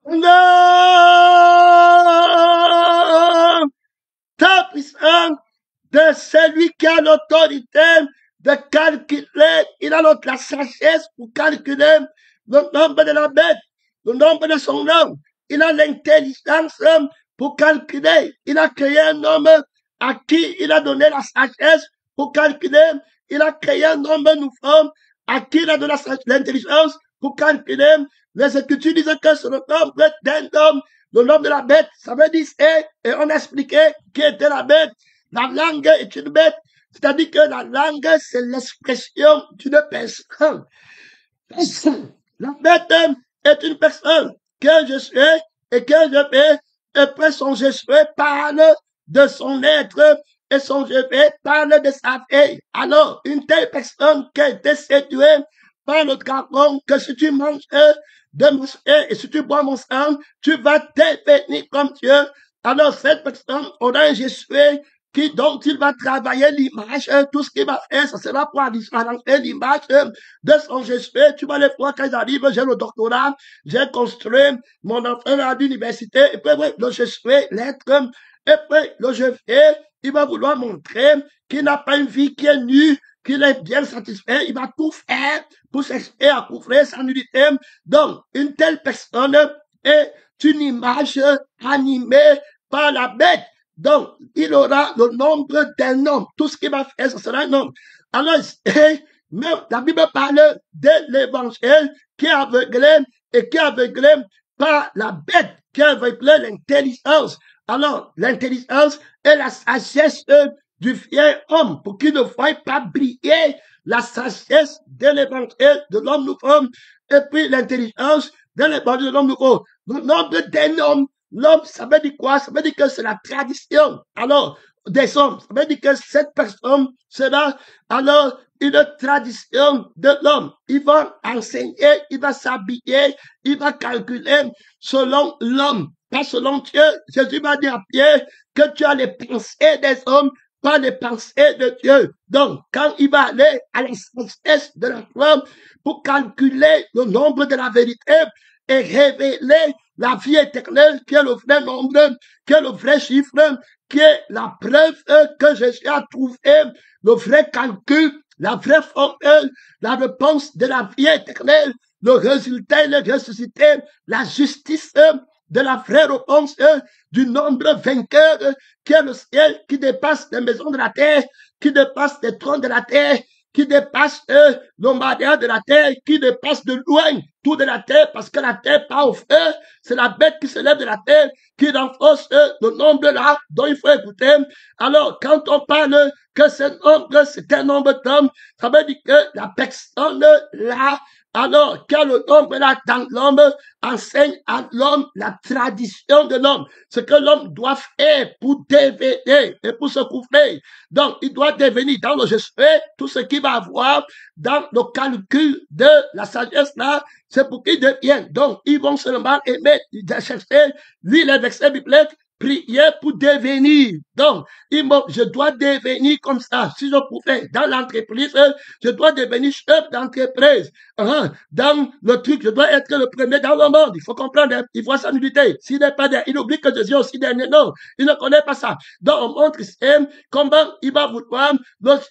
Non! Ta puissance de celui qui a l'autorité de calculer, il a la sagesse pour calculer le nombre de la bête, le nombre de son homme. Il a l'intelligence pour calculer. Il a créé un homme à qui il a donné la sagesse pour calculer. Il a créé un homme nouveau à qui il a donné l'intelligence pour calculer. Les Écritures disent que c'est le nombre d'un homme, le nombre de la bête. Ça veut dire, et on a expliqué qui était la bête. La langue est une bête. C'est-à-dire que la langue, c'est l'expression d'une personne. La bête est une personne que je suis et que je vais. Et puis son je suis parle de son être et son je vais parle de sa vie. Alors, une telle personne qui a été séduite par le dragon, que si tu manges de mon sang et si tu bois mon sang, tu vas devenir comme Dieu. Alors, cette personne aura un je suis dont il va travailler l'image, tout ce qu'il va faire, ça sera pour différencier l'image de son je suis. Tu vas les voir quand ils arrivent, j'ai le doctorat, j'ai construit mon enfant à l'université, et puis le je suis, l'être, et puis le je fais, il va vouloir montrer qu'il n'a pas une vie qui est nue, qu'il est bien satisfait, il va tout faire pour s'exprimer à couvrir sa nudité. Donc, une telle personne est une image animée par la bête. Donc, il aura le nombre d'un homme. Tout ce qu'il va faire, ce sera un homme. Alors, même la Bible parle de l'évangile qui est aveuglé et qui est aveuglé par la bête, qui est aveuglé l'intelligence. Alors, l'intelligence est la sagesse du vieil homme pour qu'il ne voie pas briller la sagesse de l'évangile de l'homme nouveau et puis l'intelligence de l'évangile de l'homme nouveau. Le nombre d'un homme. L'homme, ça veut dire quoi? Ça veut dire que c'est la tradition. Alors, des hommes, ça veut dire que cette personne sera alors une tradition de l'homme. Il va enseigner, il va s'habiller, il va calculer selon l'homme, pas selon Dieu. Jésus va dire à Pierre que tu as les pensées des hommes, pas les pensées de Dieu. Donc, quand il va aller à la sagesse de la femme pour calculer le nombre de la vérité et révéler la vie éternelle, qui est le vrai nombre, qui est le vrai chiffre, qui est la preuve que Jésus a trouvé, le vrai calcul, la vraie formule, la réponse de la vie éternelle, le résultat, le ressuscité, la justice de la vraie réponse du nombre vainqueur qui est le ciel, qui dépasse les maisons de la terre, qui dépasse les trônes de la terre, qui dépasse le mariage de la terre, qui dépasse de loin tout de la terre, parce que la terre part au feu, c'est la bête qui se lève de la terre, qui renforce le nombre là, dont il faut écouter. Alors, quand on parle que ce nombre, c'est un nombre d'hommes, ça veut dire que la personne là, alors, quand le nombre là dans l'homme enseigne à l'homme la tradition de l'homme, ce que l'homme doit faire pour devenir et pour se couvrir. Donc, il doit devenir dans le je suis, tout ce qu'il va avoir dans le calcul de la sagesse là, c'est pour qu'il devienne. Donc, ils vont seulement aimer, chercher, lire les versets bibliques, prier pour devenir. Donc, je dois devenir comme ça. Si je pouvais, dans l'entreprise, je dois devenir chef d'entreprise. Dans le truc, je dois être le premier dans le monde. Il faut comprendre, il voit sa nullité. S'il n'est pas il oublie que Jésus est aussi dernier. Non, il ne connaît pas ça. Donc, on montre comment il va vouloir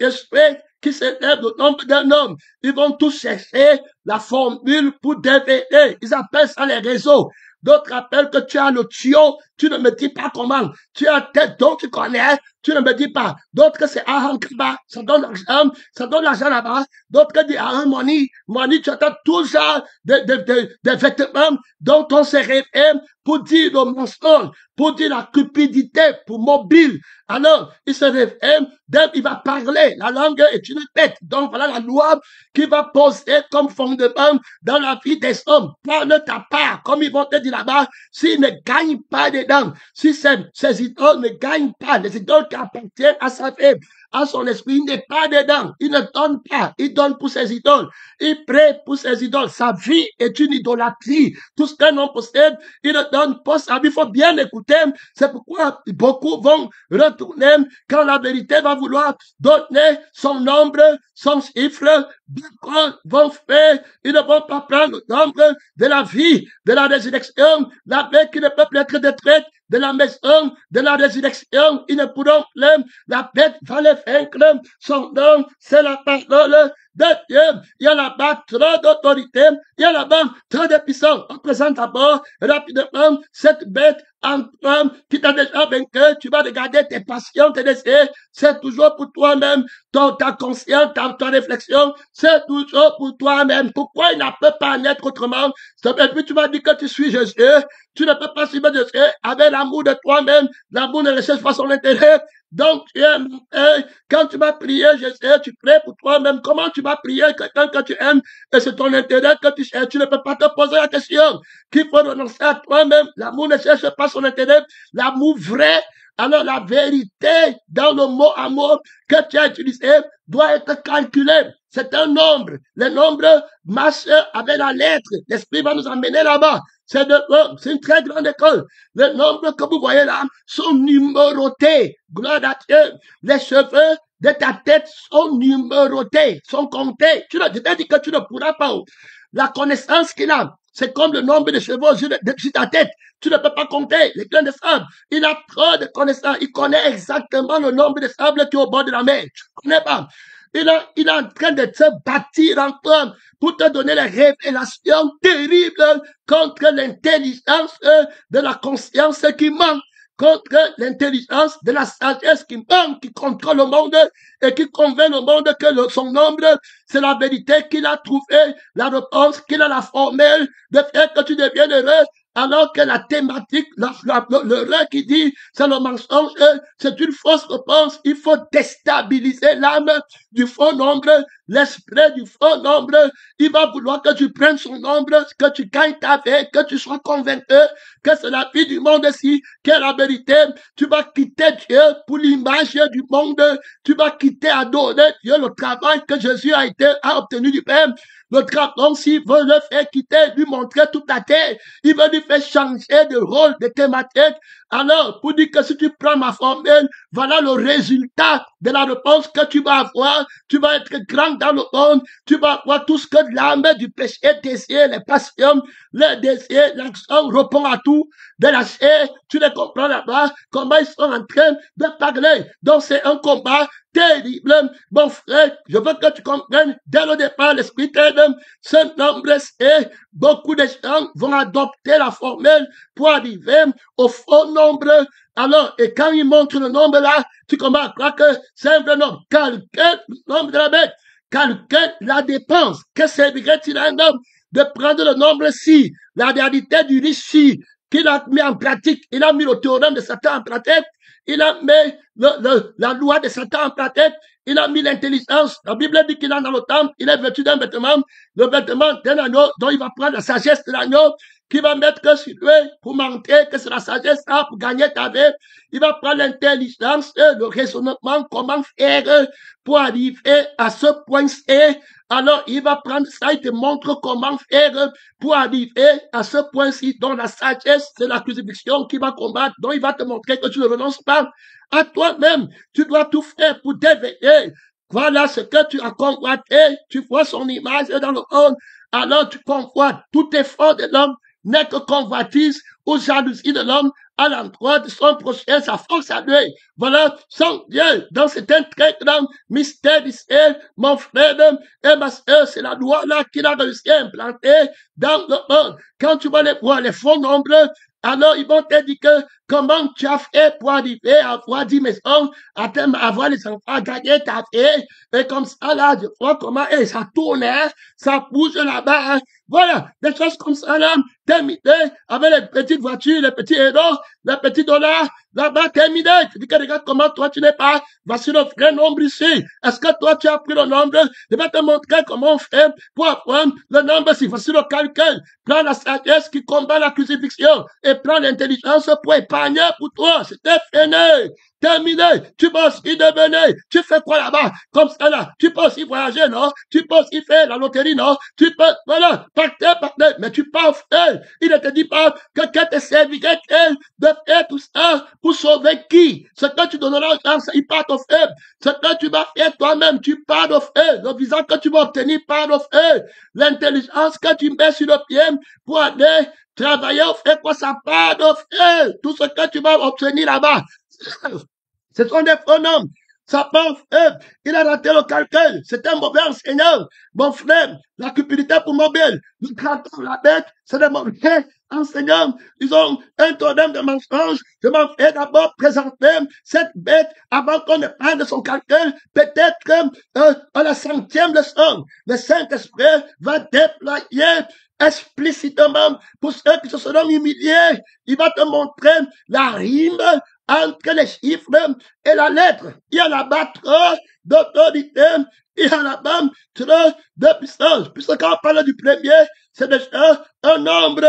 l'esprit qui s'élève le nombre d'un homme. Ils vont tous chercher la formule pour devenir. Ils appellent ça les réseaux. D'autres appellent que tu as le tuyau, tu ne me dis pas comment. Tu as tête dont tu connais, tu ne me dis pas. D'autres c'est Ahankaba, ça donne l'argent là-bas. D'autres disent Money, tu attends tout ça des vêtements dont on se réfère pour dire le mensonge, pour dire la cupidité, pour mobile. Alors, il se réfère, il va parler. La langue est une tête. Donc, voilà la loi qui va poser comme fondement dans la vie des hommes. Parle ta part, comme ils vont te dire là-bas, s'ils ne gagnent pas dedans, si ces idoles ne gagnent pas, les idoles qui appartiennent à sa vie, à son esprit, il n'est pas dedans. Il ne donne pas. Il donne pour ses idoles. Il prie pour ses idoles. Sa vie est une idolâtrie. Tout ce qu'un homme possède, il ne donne pas sa vie. Il faut bien écouter. C'est pourquoi beaucoup vont retourner quand la vérité va vouloir donner son nombre, son chiffre. Beaucoup vont faire. Ils ne vont pas prendre le nombre de la vie, de la résurrection, la bête qui ne peut plus être détruite, de la maison, de la résurrection, ils ne pourront plus, la bête va les vaincre, son nom, c'est la parole de Dieu. Il y a là-bas trop d'autorité, il y a là-bas trop de puissance. On présente d'abord rapidement cette bête en toi qui t'a déjà vaincu. Tu vas regarder tes passions, tes désirs. C'est toujours pour toi-même, ta conscience, ta réflexion. C'est toujours pour toi-même. Pourquoi il ne peut pas en être autrement? Et puis tu vas dire que tu suis Jésus. Tu ne peux pas suivre Jésus avec l'amour de toi-même. L'amour ne recherche pas son intérêt. Donc, quand tu vas prier, Jésus, tu pries pour toi-même. Comment tu vas prier quelqu'un que tu aimes et c'est ton intérêt que tu cherches? Tu ne peux pas te poser la question qu'il faut renoncer à toi-même. L'amour ne cherche pas son intérêt. L'amour vrai, alors la vérité dans le mot amour que tu as utilisé doit être calculé. C'est un nombre. Le nombre marche avec la lettre. L'esprit va nous emmener là-bas. C'est une très grande école. Les nombres que vous voyez là sont numérotés. Gloire à Dieu. Les cheveux de ta tête sont numérotés, sont comptés. Je t'ai dit que tu ne pourras pas. La connaissance qu'il a, c'est comme le nombre de cheveux sur ta tête. Tu ne peux pas compter les grains de sable. Il a trop de connaissances. Il connaît exactement le nombre de sable qui est au bord de la mer. Tu ne connais pas. Il est en train de se bâtir encore pour te donner les révélations terribles contre l'intelligence de la conscience qui manque, contre l'intelligence de la sagesse qui manque, qui contrôle le monde et qui convainc le monde que son nombre, c'est la vérité qu'il a trouvé, la réponse, qu'il a la formule de faire que tu deviennes heureux. Alors que la thématique, le rêve qui dit, c'est le mensonge, c'est une fausse réponse. Il faut déstabiliser l'âme du faux nombre, l'esprit du faux nombre. Il va vouloir que tu prennes son nombre, que tu gagnes ta vie, que tu sois convaincu que c'est la vie du monde ici, qui est la vérité. Tu vas quitter Dieu pour l'image du monde. Tu vas quitter adorer Dieu, le travail que Jésus a obtenu du Père. Le dragon, s'il veut le faire quitter, lui montrer toute la terre, il veut lui faire changer de rôle, de thématique. Alors, pour dire que si tu prends ma formule, voilà le résultat de la réponse que tu vas avoir. Tu vas être grand dans le monde. Tu vas avoir tout ce que l'âme du péché, désir, les passions, les désirs, l'action répond à tout. De la chair, tu les comprends là-bas, comment ils sont en train de parler. Donc, c'est un combat terrible. Bon frère, je veux que tu comprennes, dès le départ, l'esprit t'aide. Ce nombre, et beaucoup de gens vont adopter la formule pour arriver au faux nombre. Alors, et quand ils montrent le nombre là, tu commences à croire que c'est un vrai nombre. Calcule le nombre de la bête. Calcule la dépense. Que servirait-il à un homme de prendre le nombre si, la réalité du riche si, qu'il a mis en pratique, il a mis le théorème de Satan en pratique, il a mis la loi de Satan en pratique, il a mis l'intelligence. La Bible dit qu'il est dans le temple, il est vêtu d'un vêtement, le vêtement d'un agneau, dont il va prendre la sagesse de l'agneau, qui va mettre que sur lui pour mentir que c'est la sagesse pour gagner ta vie. Il va prendre l'intelligence, le raisonnement, comment faire pour arriver à ce point-ci. Alors, il va prendre ça, il te montre comment faire pour arriver à ce point-ci, dont la sagesse, c'est la crucifixion qui va combattre, dont il va te montrer que tu ne renonces pas à toi-même. Tu dois tout faire pour t'éveiller. Voilà ce que tu as convoité. Tu vois son image dans le monde. Alors, tu convoites tout effort de l'homme n'est que convoitise ou jalousie de l'homme à l'endroit de son prochain, sa force à lui. Voilà, sans Dieu, donc c'est un très grand mystère du ciel, mon frère et ma soeur, c'est la loi là qu'il a réussi à implanter dans le monde. Quand tu vas les voir, les faux nombres, alors ils vont te dire que comment tu as fait pour arriver à avoir 10 maisons, à avoir les enfants, à gagner ta vie, et comme ça là, je vois comment, ça tourne, ça bouge là-bas, voilà, des choses comme ça là, terminé, avec les petites voitures, les petits héros, les petits dollars, là-bas, terminé. Tu dis que regarde comment toi tu n'es pas, voici le vrai nombre ici. Est-ce que toi tu as pris le nombre? Je vais te montrer comment on fait pour apprendre le nombre ici. Voici le calcul. Prends la sagesse qui combat la crucifixion et prends l'intelligence pour épargner gagné pour toi, c'était fini, terminé. Tu peux aussi devenir, tu fais quoi là-bas? Comme ça là, tu peux aussi voyager, non? Tu peux aussi faire la loterie, non? Tu peux, voilà, partir, mais tu pars faire. Il ne te dit pas que quelqu'un te servirait de faire tout ça pour sauver qui? Ce que tu donneras, il part offrir. Ce que tu vas faire toi-même, tu pars d'offrir. Le visage que tu vas obtenir, part d'offrir. L'intelligence que tu mets sur le pied pour aller travailler, faire quoi, ça part d'offrir. Tout ce que tu vas obtenir là-bas. Ce sont des pronoms. Ça part, il a raté le calcul. C'est un mauvais enseignant. Mon frère, la cupidité pour mobile. Le canton, la bête, c'est des mauvais enseignants. Ils ont un totem de mensonge. Je m'en fais d'abord présenter cette bête avant qu'on ne parle de son calcul. Peut-être à la 5e leçon, le Saint-Esprit va déployer explicitement pour ceux qui se seront humiliés. Il va te montrer la rime entre les chiffres et la lettre. Il y a là-bas trop d'autorité, il y a là-bas trop de puissance. Puisque quand on parle du premier, c'est déjà un nombre.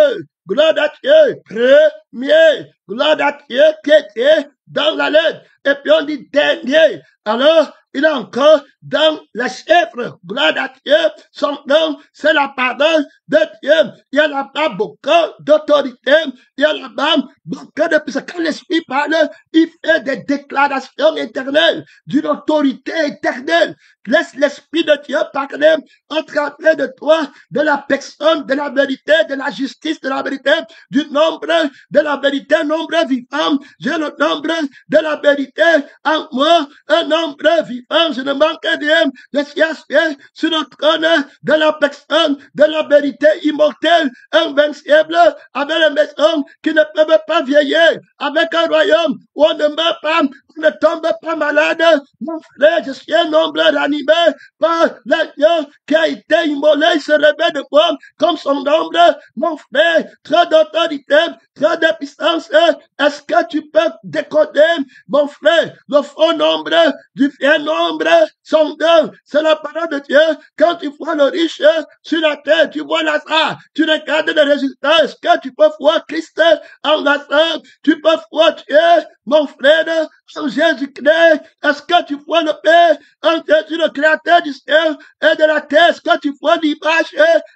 Gloire à Dieu, premier, gloire à Dieu qui était dans la lettre. Et puis on dit dernier. Alors, il est encore dans les chiffres. Gloire à Dieu, son nom, c'est la parole de Dieu. Il y a là-bas beaucoup d'autorité. Il y a là-bas beaucoup de puissance. Quand l'Esprit parle, il fait des déclarations éternelles, d'une autorité éternelle. Laisse l'Esprit de Dieu parler au travers de toi, de la personne, de la vérité, de la justice, de la vérité, du nombre de la vérité, nombre vivant. J'ai le nombre de la vérité en moi, un nombre vivant. Je ne manque rien. Je suis assis sur le trône de la personne, de la vérité immortelle, invincible, avec les maisons qui ne peuvent pas vieillir, avec un royaume où on ne meurt pas, on ne tombe pas malade. Mon frère, je suis un nombre animé par l'agneau qui a été immolé, il se réveille de moi comme son nombre. Mon frère, trop d'autorité, trop de puissance. Est-ce que tu peux décoder, mon frère, le faux nombre du vrai nombre? Son nom, c'est la parole de Dieu. Quand tu vois le riche sur la terre, tu vois Lazare, tu regardes les résultats. Est-ce que tu peux voir Christ en Lazare? Tu peux voir Dieu, mon frère, en Jésus-Christ. Est-ce que tu vois le Père en Jésus, le Créateur du ciel et de la terre? Est-ce que tu vois l'image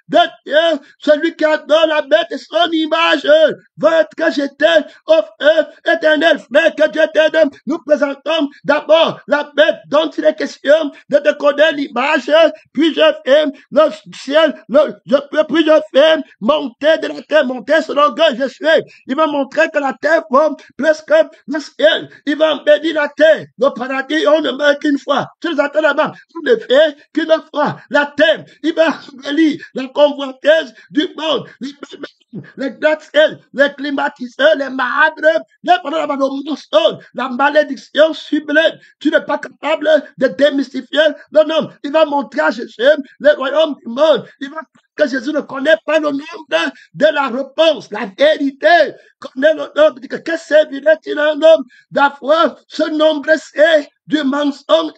de Dieu, celui qui adore la bête et son image? Votre j'étais au feu éternel, frère, que Dieu t'aide. Nous présentons d'abord la bête dont il est question de décoder l'image, puis je fais le ciel, puis je fais monter de la terre, monter selon que je suis. Il va montrer que la terre forme presque le ciel. Il va embellir la terre. Le paradis, on ne meurt qu'une fois. Tu les attends là-bas. On ne fait qu'une fois. La terre, il va embellir la convoiteuse du monde. Les gratte-ciel, les climatiseurs, les marabres, la malédiction sublime. Tu n'es pas capable de démystifier le nom. Il va montrer à Jésus le royaume du monde. Il va que Jésus ne connaît pas le nombre de la réponse, la vérité. Connaît le nombre. Que servirait-il un homme d'avoir ce nombre, c'est du mensonge,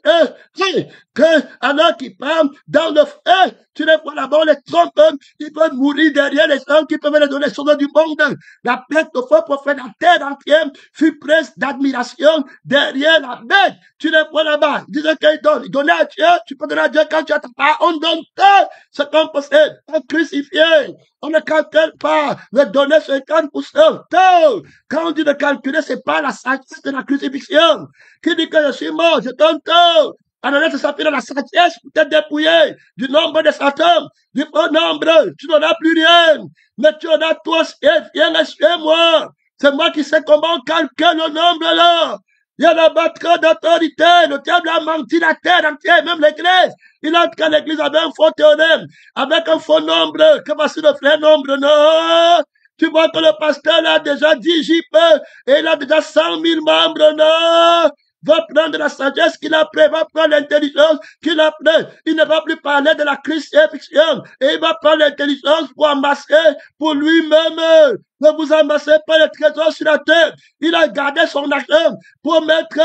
que alors qu'ils parlent dans le feu, tu les vois là-bas, les trompes, ils peuvent mourir derrière les hommes qui peuvent les donner sur le du monde. La bête de faux prophète, la terre entière fut prise d'admiration derrière la bête. Tu les vois là-bas, ils disaient qu'ils donnent. Ils donnaient à Dieu, tu peux donner à Dieu quand tu as ta part. On donne tout ce qu'on possède. On crucifié. On ne calcule pas. Le donner 50%. Tout. Quand on dit de calculer, c'est pas la sagesse de la crucifixion. Qui dit que je suis mort, je donne tout. Alors, ça s'appelle la sagesse pour te dépouiller du nombre de Satan, du bon nombre. Tu n'en as plus rien. Mais tu en as tous et viens chez moi. C'est moi qui sais comment on calcule le nombre là. Il y a là-bas trop d'autorité. Le diable a menti la terre entière, même l'église. Il entre que l'église avait un faux théorème, avec un faux nombre. Que voici le vrai nombre? Non. Tu vois que le pasteur a déjà 10 JP et il a déjà 100 000 membres. Non. Va prendre la sagesse qu'il a pris, va prendre l'intelligence qu'il a pris. Il ne va plus parler de la crucifixion et il va prendre l'intelligence pour amasser pour lui-même Ne vous amassez pas les trésors sur la terre. Il a gardé son argent pour mettre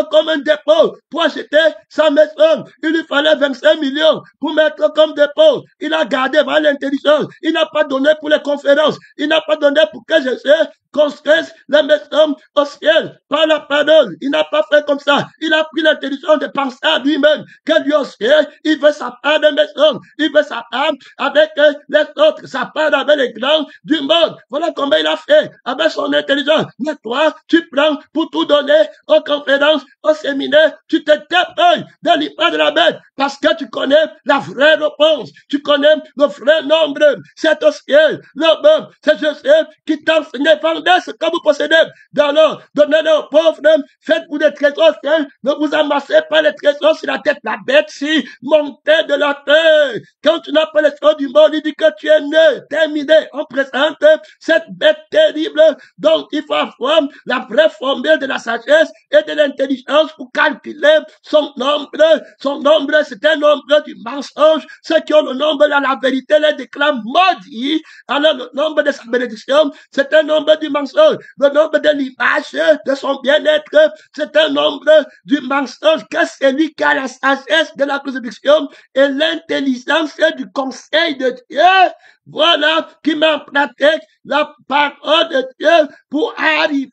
comme un dépôt, pour acheter sa maison. Il lui fallait 25 millions pour mettre comme dépôt. Il a gardé l'intelligence. Il n'a pas donné pour les conférences. Il n'a pas donné pour que je sais construise la maison au ciel par la parole. Il n'a pas fait comme ça. Il a pris l'intelligence de penser à lui-même que lui au ciel, il veut sa part de maison. Il veut sa part avec les autres, sa part avec les grands du monde. Voilà comment il a fait avec son intelligence. Mais toi, tu prends pour tout donner aux conférences, aux séminaires, tu te dépêches de l'histoire de la bête parce que tu connais la vraie réponse. Tu connais le vrai nombre. C'est au ciel. Le c'est Joseph qui t'a enseigné. Vendez ce que vous possédez. Alors, donnez-le aux pauvres. Faites-vous des trésors. Ne vous amassez pas les trésors sur la tête. La bête, si, montez de la terre. Quand tu n'as pas les choses du monde, il dit que tu es né, terminé. On présente cette bête terrible. Donc, il faut avoir la vraie formule de la sagesse et de l'intelligence pour calculer son nombre. Son nombre, c'est un nombre du mensonge. Ceux qui ont le nombre de la vérité les déclarent maudits. Alors, le nombre de sa bénédiction, c'est un nombre du mensonge. Le nombre de l'image de son bien-être, c'est un nombre du mensonge. Que c'est lui qui a la sagesse de la crucifixion et l'intelligence du conseil de Dieu. Voilà qui met en pratique la parole de Dieu pour arriver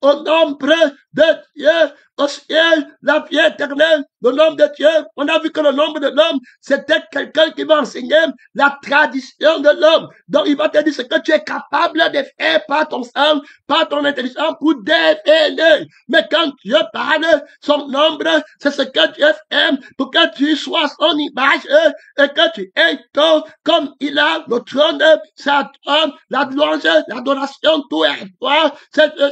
au nombre de Dieu, au ciel, la vie éternelle, le nombre de Dieu. On a vu que le nombre de l'homme, c'était quelqu'un qui va enseigner la tradition de l'homme. Donc, il va te dire ce que tu es capable de faire par ton sang, par ton intelligence pour développer. Mais quand Dieu parle, son nombre, c'est ce que Dieu fait pour que tu sois son image et que tu aies tout comme il a le trône, c'est à toi, la louange, l'adoration, tout est à toi. C'est Dieu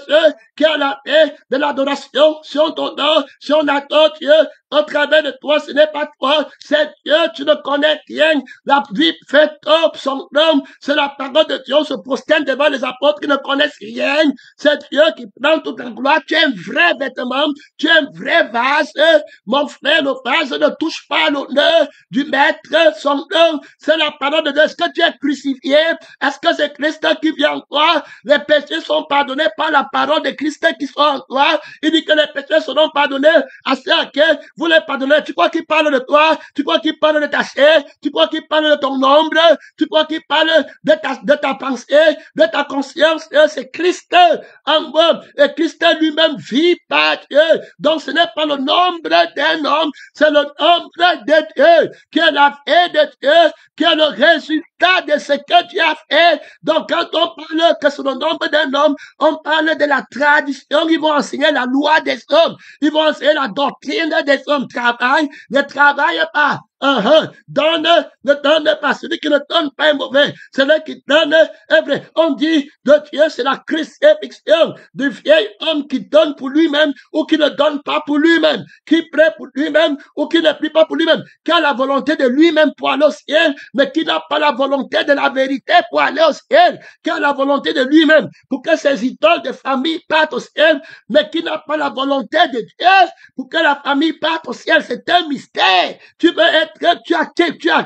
qui a la paix de l'adoration sur ton nom, sur la Dieu. Au travers de toi, ce n'est pas toi, c'est Dieu, tu ne connais rien. La vie fait top, son nom, c'est la parole de Dieu, on se prosterne devant les apôtres qui ne connaissent rien. C'est Dieu qui prend toute la gloire. Tu es un vrai vêtement, tu es un vrai vase. Mon frère, le vase ne touche pas l'honneur du maître, son nom, c'est la parole de Dieu. Est-ce que tu es crucifié? Est-ce que c'est Christ qui vient en toi? Les péchés sont pardonnés par la parole de Christ qui sont en toi. Il dit que les péchés seront pardonnés à ceux à qui vous les pardonnez. Tu crois qu'il parle de toi? Tu crois qu'il parle de ta chair? Tu crois qu'il parle de ton nombre? Tu crois qu'il parle de ta pensée, de ta conscience? C'est Christ en moi. Et Christ lui-même vit par Dieu. Donc ce n'est pas le nombre d'un homme, c'est le nombre de Dieu qui est la vie de Dieu, qui est le résultat de ce que Dieu a fait. Donc quand on parle que c'est le nombre d'un homme, on parle de la tradition. Ils vont enseigner la loi des hommes. Ils vont enseigner la doctrine des hommes. Travaille, ne travaille pas. Donne, ne donne pas. Celui qui ne donne pas est mauvais. Celui qui donne est vrai. On dit de Dieu, c'est la crucifixion du vieil homme qui donne pour lui-même ou qui ne donne pas pour lui-même, qui prie pour lui-même ou qui ne prie pas pour lui-même, qui a la volonté de lui-même pour aller au ciel, mais qui n'a pas la volonté de la vérité pour aller au ciel, qui a la volonté de lui-même pour que ses idoles de famille partent au ciel, mais qui n'a pas la volonté de Dieu pour que la famille parte au ciel. C'est un mystère. Tu veux être, tu as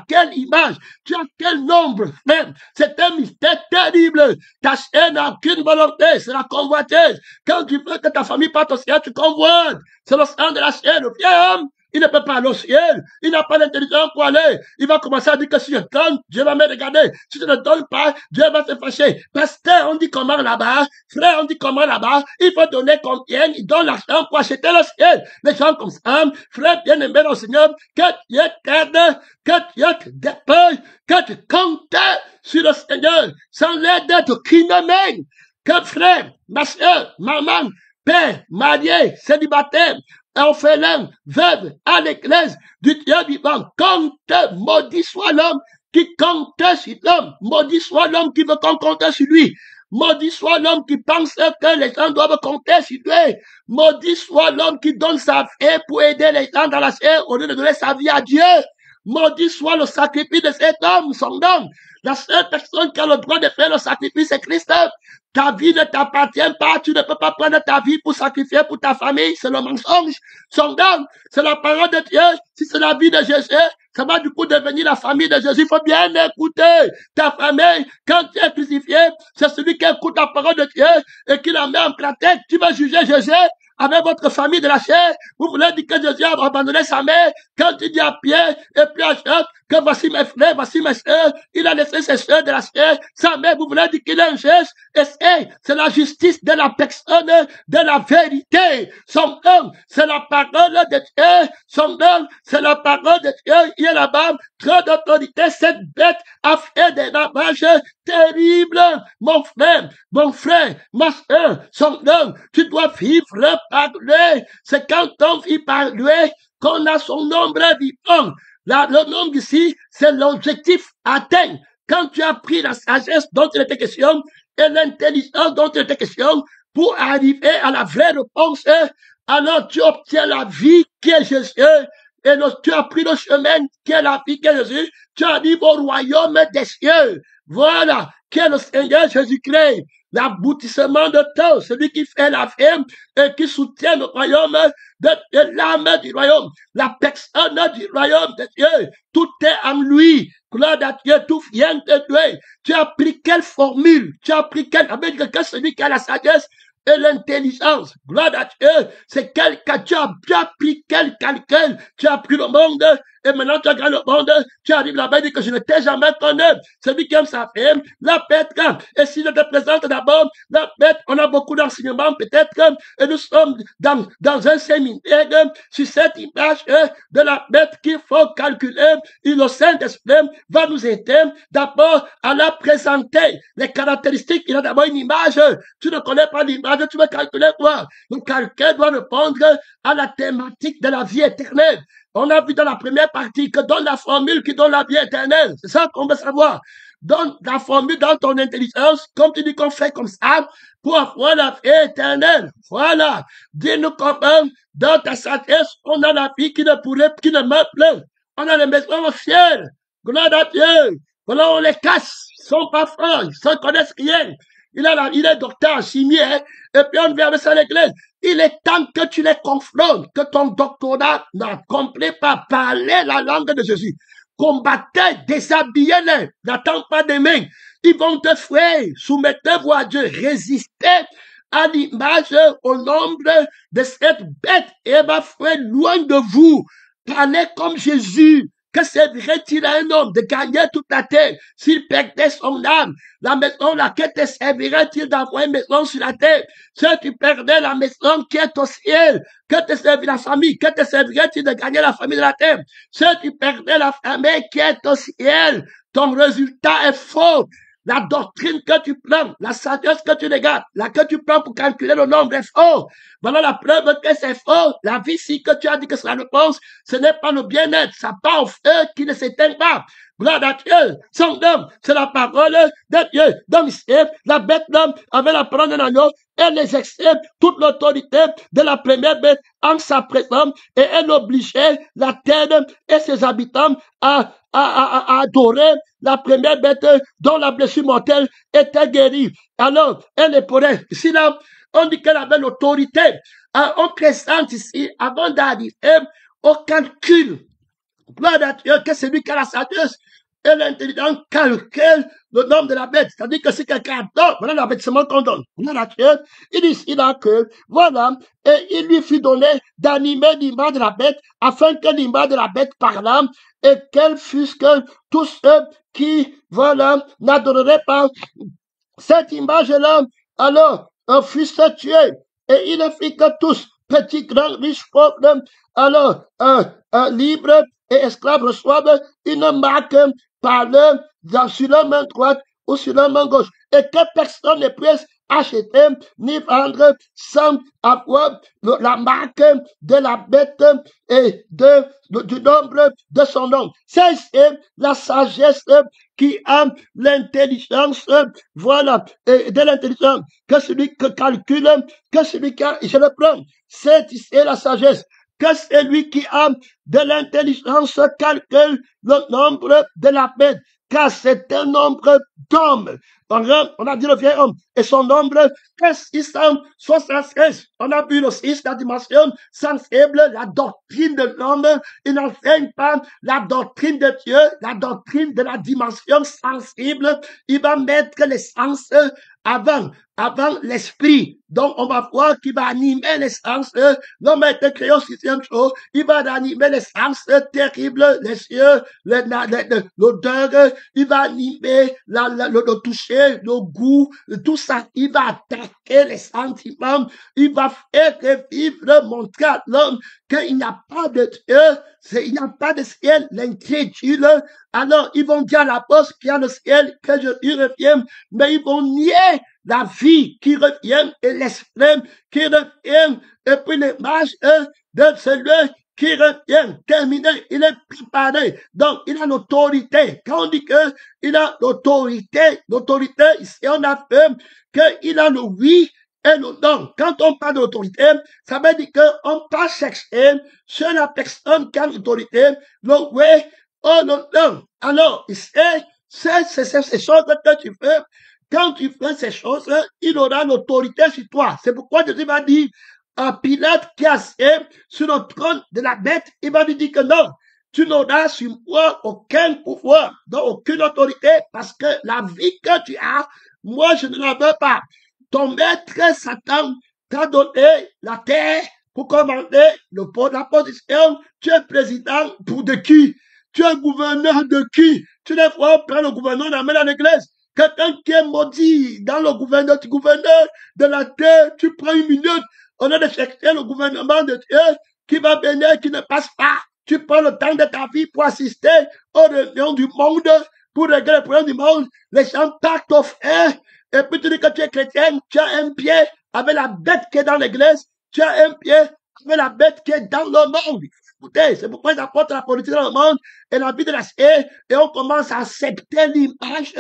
quelle image, tu as quel nombre, même. C'est un mystère terrible. Ta chair n'a aucune volonté, c'est la convoitise. Quand tu veux que ta famille parte au ciel, tu convoites. C'est le sang de la chair, le vieil homme. Il ne peut pas aller au ciel. Il n'a pas l'intelligence pour aller. Il va commencer à dire que si je donne, Dieu va me regarder. Si je ne donne pas, Dieu va se fâcher. Pasteur, on dit comment là-bas? Frère, on dit comment là-bas? Il faut donner combien? Il donne l'argent pour acheter le ciel. Les gens comme ça, frère bien-aimé dans le Seigneur, que Dieu t'aide, que Dieu te dépêche, que tu comptes sur le Seigneur, sans l'aide de qui ne mène. Que frère, ma soeur, maman, père, marié, célibataire, orphelin, veuve, à l'église du Dieu vivant, compte, maudit soit l'homme qui compte sur l'homme, maudit soit l'homme qui veut qu'on compte sur lui, maudit soit l'homme qui pense que les gens doivent compter sur lui, maudit soit l'homme qui donne sa vie pour aider les gens dans la chair au lieu de donner sa vie à Dieu, maudit soit le sacrifice de cet homme, son homme. La seule personne qui a le droit de faire le sacrifice, c'est Christ. Ta vie ne t'appartient pas, tu ne peux pas prendre ta vie pour sacrifier pour ta famille, c'est le mensonge. Son homme, c'est la parole de Dieu. Si c'est la vie de Jésus, ça va du coup devenir la famille de Jésus. Il faut bien écouter ta famille. Quand tu es crucifié, c'est celui qui écoute la parole de Dieu et qui la met en pratique. Tu vas juger Jésus avec votre famille de la chair. Vous voulez dire que Jésus a abandonné sa mère. Quand tu dis à Pierre et puis à Jacques que voici mes frères, voici mes soeurs, il a laissé ses soeurs de la chair. Sa mère, vous voulez dire qu'il est un juge. Et c'est la justice de la personne, de la vérité. Son homme, c'est la parole de Dieu. Son homme, c'est la parole de Dieu. Il est là-bas, trop d'autorité. Cette bête a fait des ravages terribles. Mon frère, ma soeur, son homme, tu dois vivre par lui. C'est quand on vit par lui qu'on a son nombre vivant. Le nombre ici, c'est l'objectif atteint. Quand tu as pris la sagesse dont il était question et l'intelligence dont il était question pour arriver à la vraie réponse, alors tu obtiens la vie qui est Jésus. Et tu as pris le chemin qui est la vie qui est Jésus. Tu arrives au royaume des cieux. Voilà, qui est le Seigneur Jésus-Christ. L'aboutissement de tout, celui qui fait la vie et qui soutient le royaume de l'âme du royaume, la personne du royaume de Dieu. Tout est en lui. Gloire à Dieu, tout vient de lui. Tu as pris quelle formule? Tu as pris quelle? Que celui qui a la sagesse et l'intelligence. Gloire à Dieu. C'est quelqu'un, tu as bien pris quel calcul. Tu as pris le monde et maintenant tu as gagné le monde. Tu arrives là-bas et dis que je ne t'ai jamais connu. Celui qui aime sa femme, la bête. Et si je te présente d'abord la bête, on a beaucoup d'enseignements peut-être et nous sommes dans un séminaire sur cette image de la bête qu'il faut calculer. Et le Saint-Esprit va nous aider d'abord à la présenter. Les caractéristiques, il a d'abord une image. Tu ne connais pas l'image, tu vas calculer quoi? Le calcul doit répondre à la thématique de la vie éternelle. On a vu dans la première partie que donne la formule qui donne la vie éternelle. C'est ça qu'on veut savoir. Donne la formule dans ton intelligence, comme tu dis qu'on fait comme ça, pour avoir la vie éternelle. Voilà. Dis-nous comment, dans ta sagesse, on a la vie qui ne meurt plus. On a les maisons au ciel. Gloire à Dieu. Voilà, on les casse. Ils sont pas francs. Ils ne connaissent rien. Il est docteur en chimie, hein, et puis on vient de ça à l'église. Il est temps que tu les confrontes, que ton doctorat n'accomplit pas parler la langue de Jésus. Combattez, déshabillez-les, n'attends pas des mains. Ils vont te frapper, soumettez-vous à Dieu, résistez à l'image, au nombre de cette bête, et va frapper loin de vous. Parlez comme Jésus. Que servirait-il à un homme de gagner toute la terre s'il perdait son âme? La maison, laquelle te servirait-il d'avoir une maison sur la terre? Si tu perdais la maison qui est au ciel, que te servirait la famille? Que te servirait-il de gagner la famille de la terre? Si tu perdais la famille qui est au ciel, ton résultat est faux. La doctrine que tu prends, la sagesse que tu regardes, la que tu prends pour calculer le nombre est faux. Voilà la preuve que c'est faux. La vie ici que tu as dit que c'est la réponse, ce n'est pas le bien-être. Ça part au feu qui ne s'éteint pas. Gloire à Dieu. Son homme, c'est la parole de Dieu. Donc, la bête d'homme avait la parole d'un agneau. Elle exerçait toute l'autorité de la première bête en sa présence et elle obligeait la terre et ses habitants à adorer la première bête dont la blessure mortelle était guérie. Alors, elle est pour elle. Ici, là, on dit qu'elle avait l'autorité. On présente ici, avant d'arriver au calcul, gloire à Dieu, que c'est lui qui a la sagesse et l'intelligence calcule le nombre de la bête. C'est-à-dire que si quelqu'un adore, voilà l'avertissement qu'on donne. Gloire à Dieu. Il dit ici là que, voilà, et il lui fut donné d'animer l'image de la bête, afin que l'image de la bête parlât, et qu'elle fût que tous ceux qui, voilà, n'adoreraient pas cette image-là, alors, fussent tués. Et il fit que tous, petits, grands, riches, pauvres, alors, libres et esclaves reçoivent une marque par sur la main droite ou sur la main gauche. Et que personne ne puisse acheter ni vendre sans avoir la marque de la bête et du nombre de son nom. C'est la sagesse qui a l'intelligence, voilà, et de l'intelligence, que celui qui calcule, que celui qui a, je le prends, c'est ici la sagesse, que celui qui a de l'intelligence calcule le nombre de la bête. car c'est un nombre d'hommes. On a dit le vieil homme, et son nombre est 676. On a vu le 6, la dimension sensible, la doctrine de l'homme. Il n'enseigne pas la doctrine de Dieu, la doctrine de la dimension sensible. Il va mettre les sens avant l'esprit. Donc, on va voir qu'il va animer les sens. L'homme a été créé au sixième jour. Il va animer les sens terribles, les yeux, l'odeur. Il va animer le toucher, le goût, tout ça. Il va attaquer les sentiments. Il va faire revivre, montrer à l'homme qu'il n'y a pas de Dieu, il n'y a pas de ciel, l'incrédule. Alors, ils vont dire à la poste qu'il y a le ciel, que Jésus revient, mais ils vont nier la vie qui revient et l'esprit qui revient, et puis l'image de celui qui revient, terminé, il est préparé. Donc, il a l'autorité. Quand on dit qu'il a l'autorité, ici, on affirme qu'il a le oui et le non. Quand on parle d'autorité, ça veut dire qu'on peut chercher sur la personne qui a l'autorité, le oui ou le non. Alors, c'est ces choses que tu fais. Quand tu fais ces choses, il aura l'autorité sur toi. C'est pourquoi Jésus va dire à Pilate qui est assis sur le trône de la bête, il va lui dire que non, tu n'auras sur moi aucun pouvoir, donc aucune autorité, parce que la vie que tu as, moi je ne la veux pas. Ton maître Satan t'a donné la terre pour commander la position. Tu es président pour de qui? Tu es gouverneur de qui? Tu ne vois pas le gouverneur d'amener dans l'église. Quelqu'un qui est maudit dans le gouverneur de la terre, tu prends une minute, on a de chercher le gouvernement de Dieu qui va venir, qui ne passe pas. Tu prends le temps de ta vie pour assister aux réunions du monde, pour régler les problèmes du monde. Les gens partent au fer, et puis tu dis que tu es chrétien, tu as un pied avec la bête qui est dans l'église, tu as un pied avec la bête qui est dans le monde. Écoutez, c'est pourquoi ils apportent la politique dans le monde et la vie de la ciel, et on commence à accepter l'image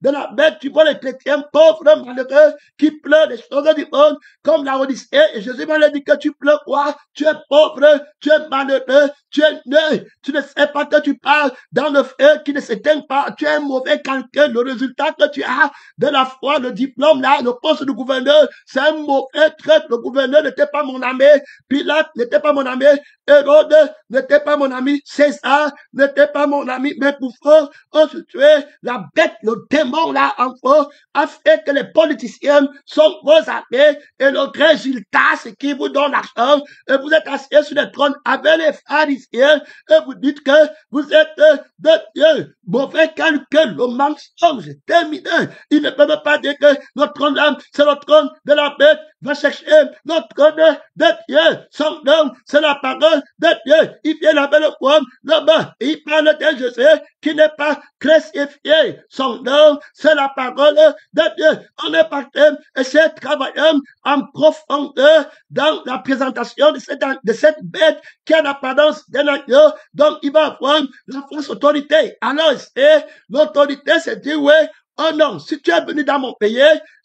de la bête. Tu vois les chrétiens pauvres, malheureux, qui pleurent les choses du monde, comme la Odyssée, et Jésus m'a dit que tu pleures quoi? Tu es pauvre, tu es malheureux, tu es né, tu ne sais pas que tu parles dans le feu qui ne s'éteint pas, tu es un mauvais quelqu'un. Le résultat que tu as de la foi, le diplôme là, le poste de gouverneur, c'est un mauvais trait. Le gouverneur n'était pas mon ami, Pilate n'était pas mon ami, Hérode n'était pas mon ami, César n'était pas mon ami, mais pour on se tuait, la bête, le démon là, en faux, a fait que les politiciens sont vos amis, et le résultat, c'est qu'ils vous donnent l'argent, et vous êtes assis sur le trône avec les pharisiens, et vous dites que vous êtes de Dieu. Mauvais calcul, le mensonge est terminé. Il ne peut pas dire que notre trône là, c'est le trône de la bête, va chercher notre trône de Dieu. Son nom, c'est la parole de Dieu. Il vient avec le poème là-bas. Il parle de Jésus qui n'est pas crucifié. Son nom, c'est la parole de Dieu. On est parti et c'est travaillant en profondeur dans la présentation de cette bête qui a l'apparence d'un agneau. Donc, il va avoir la fausse autorité. Alors, l'autorité, c'est dire, oui, oh non, si tu es venu dans mon pays,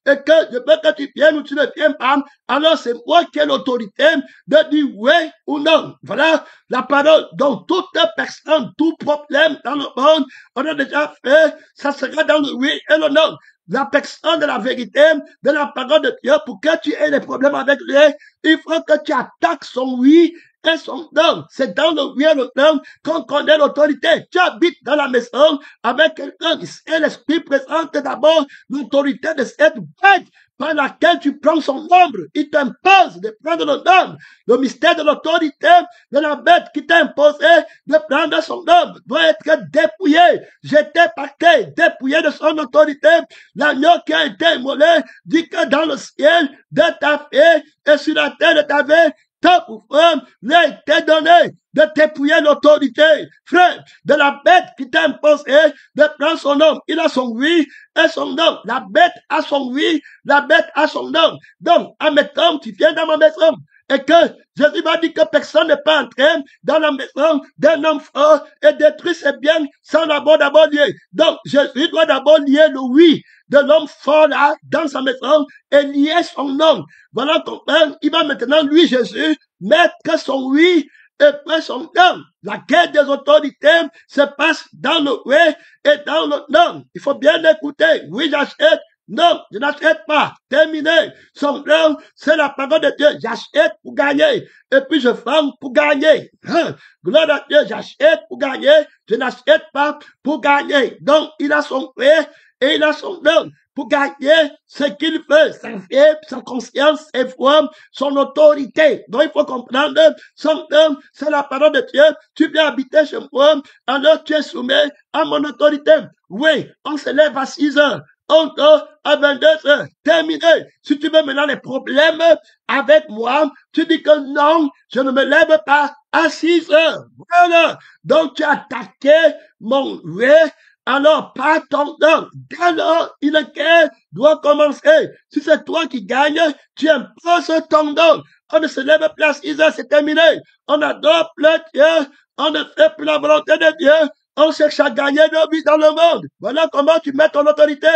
et que je veux que tu viennes ou tu ne viens pas, alors c'est moi qui ai l'autorité de dire oui ou non. Voilà la parole. Donc, toute personne, tout problème dans le monde, on a déjà fait, ça sera dans le oui et le non. La personne de la vérité, de la parole de Dieu, pour que tu aies des problèmes avec lui, il faut que tu attaques son oui et son non. C'est dans le oui et le non qu'on connaît l'autorité. Tu habites dans la maison avec quelqu'un et l'esprit présente d'abord l'autorité de cette bête par laquelle tu prends son ombre. Il t'impose de prendre le nom. Le mystère de l'autorité de la bête qui t'a imposé de prendre son ombre doit être dépouillé, jeté par terre, dépouillé de son autorité. L'agneau qui a été immolé dit que dans le ciel de ta vie et sur la terre de ta vie, ton pouvoir lui a été donné de dépouiller l'autorité, frère, de la bête qui t'a imposé de prendre son nom. Il a son oui et son nom. La bête a son oui, la bête a son nom. Donc, admettons, tu viens dans ma maison et que Jésus m'a dit que personne n'est pas entré dans la maison d'un homme fort et détruire ses biens sans d'abord lier. Donc, Jésus doit d'abord lier le oui de l'homme fort là, dans sa maison, et lier son nom. Voilà comment il va maintenant, lui, Jésus, mettre son oui et puis son nom. La guerre des autorités se passe dans le oui et dans le non. Il faut bien écouter. Oui, j'achète. Non, je n'achète pas. Terminé. Son nom, c'est la parole de Dieu. J'achète pour gagner. Et puis je vends pour gagner. Gloire à Dieu, j'achète pour gagner. Je n'achète pas pour gagner. Donc, il a son oui et il a son nom. Pour gagner ce qu'il veut, sa vie, sa conscience, ses foi, son autorité. Donc il faut comprendre, son nom, c'est la parole de Dieu. Tu viens habiter chez moi, alors tu es soumis à mon autorité. Oui, on se lève à 6 heures. On dort à 22 heures. Terminé. Si tu veux maintenant les problèmes avec moi, tu dis que non, je ne me lève pas à 6 heures. Voilà. Donc tu as attaqué mon oui. Alors, pas ton nom. Dès lors, une guerre doit commencer. Si c'est toi qui gagnes, tu imposes ton nom. On ne se lève plus à 6 heures, c'est terminé. On adore le Dieu. On ne fait plus la volonté de Dieu. On cherche à gagner nos vies dans le monde. Voilà comment tu mets ton autorité.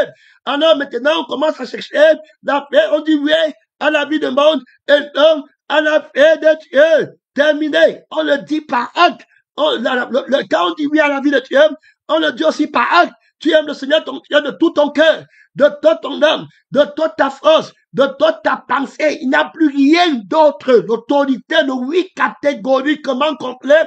Alors maintenant, on commence à chercher la paix. On dit oui à la vie du monde et non à la paix de Dieu. Terminé. On le dit par acte. Quand on dit oui à la vie de Dieu, on le dit aussi par acte. Tu aimes le Seigneur ton Dieu de tout ton cœur, de toute ton âme, de toute ta force, de toute ta pensée. Il n'y a plus rien d'autre. L'autorité, le oui catégoriquement complet.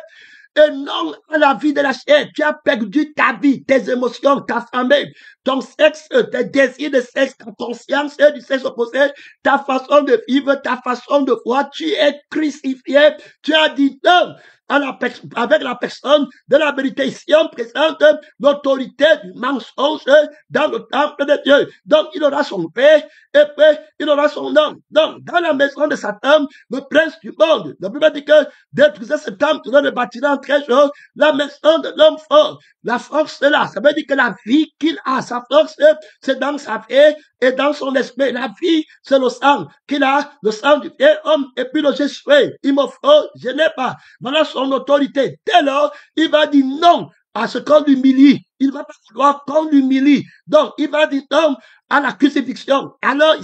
Et non à la vie de la chair. Tu as perdu ta vie, tes émotions, ta famille, ton sexe, tes désirs de sexe, ta conscience du sexe opposé, ta façon de vivre, ta façon de voir. Tu es crucifié. Tu as dit non avec la personne de la vérité. Ici, on présente l'autorité du mensonge dans le temple de Dieu. Donc, il aura son paix et puis il aura son nom. Donc, dans la maison de Satan, le prince du monde, la Bible dit que détruisez ce temple, tu le bâtiras en 13 jours, la maison de l'homme fort. La force est là. Ça veut dire que la vie qu'il a, sa force, c'est dans sa vie et dans son esprit. La vie, c'est le sang qu'il a, le sang du vieil homme, et puis le Jésus. Il me faut, je n'ai pas. Voilà son autorité. Dès lors, il va dire non à ce qu'on l'humilie. Il va pas vouloir qu'on l'humilie. Donc, il va dire non à la crucifixion. Alors,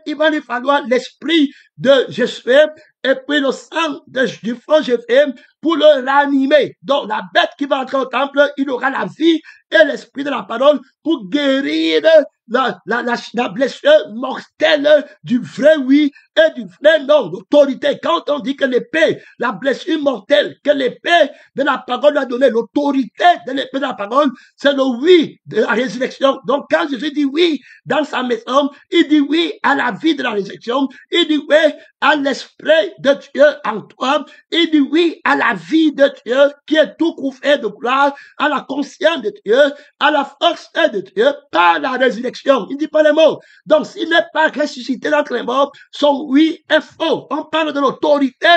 il va lui falloir l'esprit de Jésus et puis le sang du faux Jésus pour le ranimer. Donc, la bête qui va entrer au temple, il aura la vie et l'esprit de la parole pour guérir la blessure mortelle du vrai oui et du vrai non. L'autorité, quand on dit que l'épée, la blessure mortelle, que l'épée de la parole a donné, l'autorité de l'épée de la parole, c'est le oui de la résurrection. Donc, quand Jésus dit oui dans sa maison, il dit oui à la vie de la résurrection, il dit oui à l'esprit de Dieu en toi, il dit oui à la vie de Dieu qui est tout couvert de gloire, à la conscience de Dieu, à la force de Dieu, par la résurrection. Il dit pas les mots. Donc, s'il n'est pas ressuscité d'entre les morts, son oui est faux. On parle de l'autorité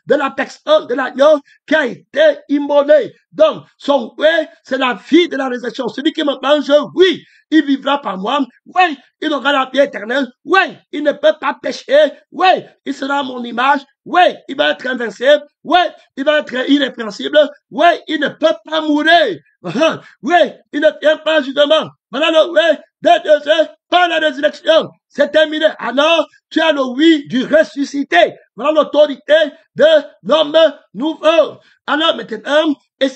de la personne, de l'agneau qui a été immolé. Donc, son oui, c'est la vie de la résurrection. Celui qui me mange, oui, il vivra par moi. Oui, il aura la vie éternelle. Oui, il ne peut pas pécher. Oui, il sera à mon image. Oui, il va être invincible. Oui, il va être irrépréhensible. Oui, il ne peut pas mourir. Oui, il ne vient pas justement. Voilà le oui de Dieu par la résurrection. C'est terminé. Alors, tu as le oui du ressuscité. Voilà l'autorité de l'homme nouveau. Alors maintenant, il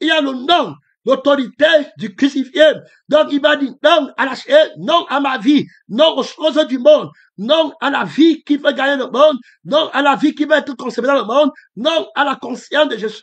y a le nom, l'autorité du crucifié. Donc, il va dire non à la chair, non à ma vie, non aux choses du monde, non à la vie qui veut gagner le monde, non à la vie qui veut être conservée dans le monde, non à la conscience de je suis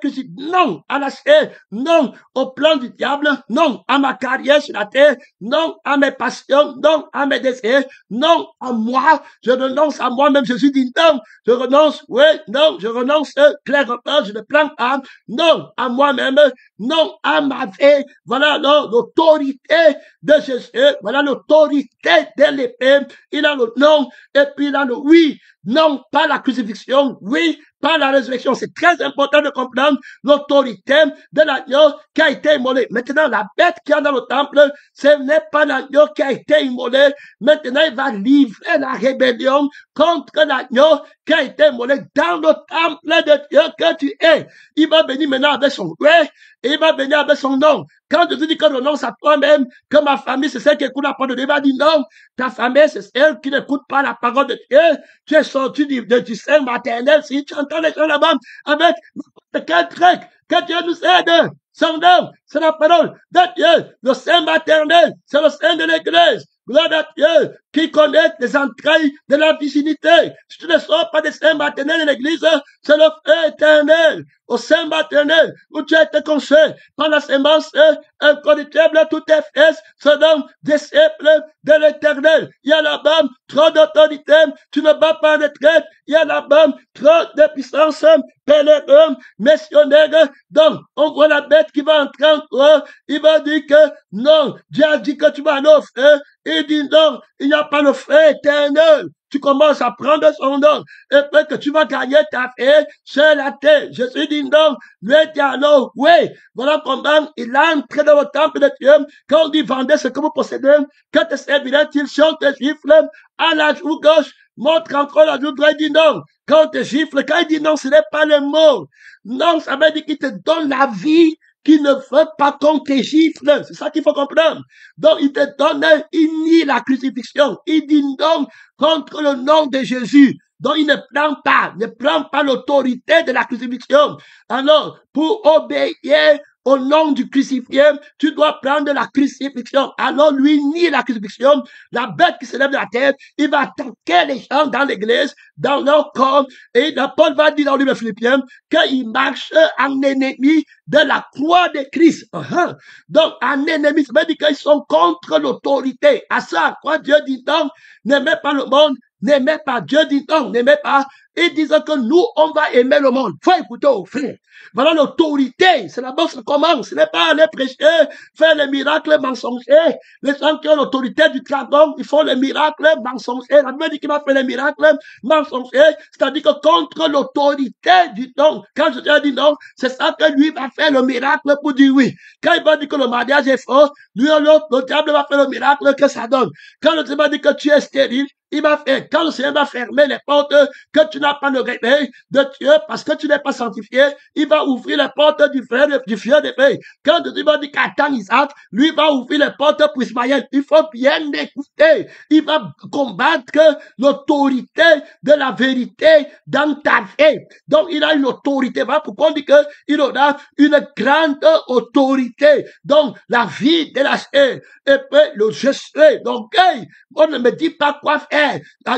crucifié, non à la chair, non au plan du diable, non à ma carrière sur la terre, non à mes passions, non à mes désirs, non à moi, je renonce à moi-même. Jésus dit non, je renonce, oui, non, je renonce clairement, je ne prends pas, non à moi-même, non à ma vie. Voilà l'autorité de Jésus, voilà l'autorité de l'épée. Il a le nom et puis il a le oui. Non, pas la crucifixion, oui, par la résurrection. C'est très important de comprendre l'autorité de l'agneau qui a été immolé. Maintenant, la bête qui est dans le temple, ce n'est pas l'agneau qui a été immolé. Maintenant, il va livrer la rébellion contre l'agneau qui a été immolé dans le temple de Dieu que tu es. Il va venir maintenant avec son ouais, et il va venir avec son nom. Quand Jésus dit que renonce à toi-même, que ma famille, c'est celle qui écoute la parole de Dieu, il va dire non, ta famille, c'est celle qui n'écoute pas la parole de Dieu. Tu es sorti du sein maternel. Si tu entends les gens là-bas avec quel truc, que Dieu nous aide. Son nom, c'est la parole de Dieu. Le sein maternel, c'est le sein de l'Église. Gloire à Dieu, qui connaît les entrailles de la virginité. Si tu ne sors pas des seins maternels de l'église, c'est le feu éternel. Au sein maternel, où tu as été conçu par la sémence incorruptible, tout est fait, selon disciples de l'éternel. Il y a là-bas trop d'autorité, tu ne bats pas en retraite. Il y a là-bas trop de puissance, pèlerin, missionnaire. Donc, on voit la bête qui va entrer en toi. Il va dire que non, Dieu a dit que tu vas aller au feu. Il dit non, il n'y a pas le feu éternel. Tu commences à prendre son nom et puis que tu vas gagner ta vie sur la terre. Jésus dit non, lui dit alors, oui, voilà comment il a entré dans le temple de Dieu. Quand on dit vendez ce que vous possédez, que te servirait-il si on te gifle à la joue gauche, montre encore la joue droite, il dit non. Quand on te gifle, quand il dit non, ce n'est pas le mot. Non, ça veut dire qu'il te donne la vie, qui ne veut pas qu'on te gifle. C'est ça qu'il faut comprendre. Donc, il te donne, il nie la crucifixion. Il dit non contre le nom de Jésus. Donc, il ne prend pas l'autorité de la crucifixion. Alors, pour obéir au nom du crucifié, tu dois prendre la crucifixion. Alors, lui nie la crucifixion. La bête qui se lève de la terre, il va attaquer les gens dans l'église, dans leur corps. Et Paul va dire dans le livre de Philippiens qu'il marche en ennemi de la croix de Christ. Donc, en ennemi, ça veut dire qu'ils sont contre l'autorité. À ça, quoi Dieu dit non, n'aimez pas le monde, n'aimez pas. Dieu dit non, n'aimez pas. Ils disent que nous, on va aimer le monde. Faut écouter aux frères. Voilà l'autorité. C'est là-bas que ça commence. Ce n'est pas aller prêcher, faire les miracles mensongers. Les gens qui ont l'autorité du dragon, ils font les miracles mensongers. La Bible dit qu'il va faire les miracles mensongers. C'est-à-dire que contre l'autorité du non. Quand je te dis non, c'est ça que lui va faire le miracle pour dire oui. Quand il va dire que le mariage est faux, lui ou l'autre, le diable va faire le miracle que ça donne. Quand le diable va dire que tu es stérile, il va faire, quand le Seigneur va fermer les portes, que tu n'as pas le réveil de Dieu parce que tu n'es pas sanctifié, il va ouvrir les portes du fieu de paix. Quand Dieu va dire qu'attend Isaac, lui va ouvrir les portes pour Ismaël. Il faut bien écouter. Il va combattre l'autorité de la vérité dans ta vie. Donc, il a une autorité. Voilà pourquoi on dit qu'il aura une grande autorité. Donc, la vie de la chair. Et puis, le je sais. Donc, on ne me dit pas quoi faire.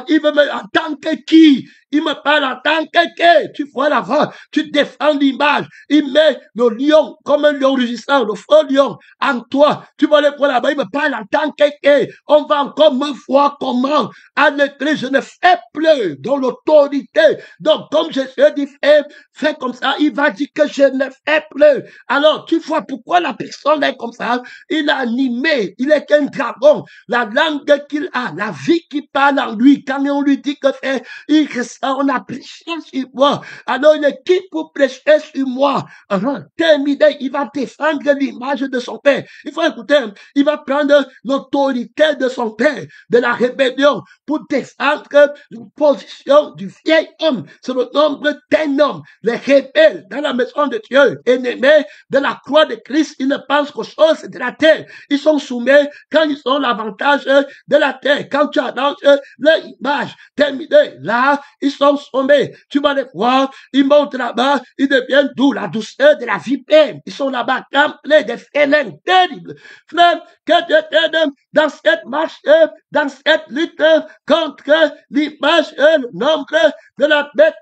Il veut me, en tant que qui? Il me parle en tant que tu vois la voix, tu défends l'image. Il met le lion comme un lion rugissant, le faux lion en toi. Tu vas le voir là-bas, il me parle en tant que on va encore me voir comment à l'église je ne fais plus dans l'autorité. Donc comme je te dis, fais comme ça, il va dire que je ne fais plus. Alors tu vois pourquoi la personne est comme ça. Il est animé, il est qu'un dragon. La langue qu'il a, la vie qui parle en lui, quand on lui dit que fait, il reste. On a prêché sur moi. Alors, il est qui pour prêcher sur moi? Terminé, il va défendre l'image de son père. Il faut écouter, il va prendre l'autorité de son père, de la rébellion, pour défendre la position du vieil homme. C'est le nombre d'un homme, les rebelles dans la maison de Dieu, ennemis de la croix de Christ. Ils ne pensent qu'aux choses de la terre. Ils sont soumis quand ils ont l'avantage de la terre. Quand tu annonces leur image, terminé, là, ils sont sommés. Tu vas les voir, ils montent là-bas, ils deviennent doux, la douceur de la vipère. Ils sont là-bas, pleins de félins terribles. Frère, que Dieu t'aide dans cette marche, dans cette lutte contre l'image, le nombre de la bête,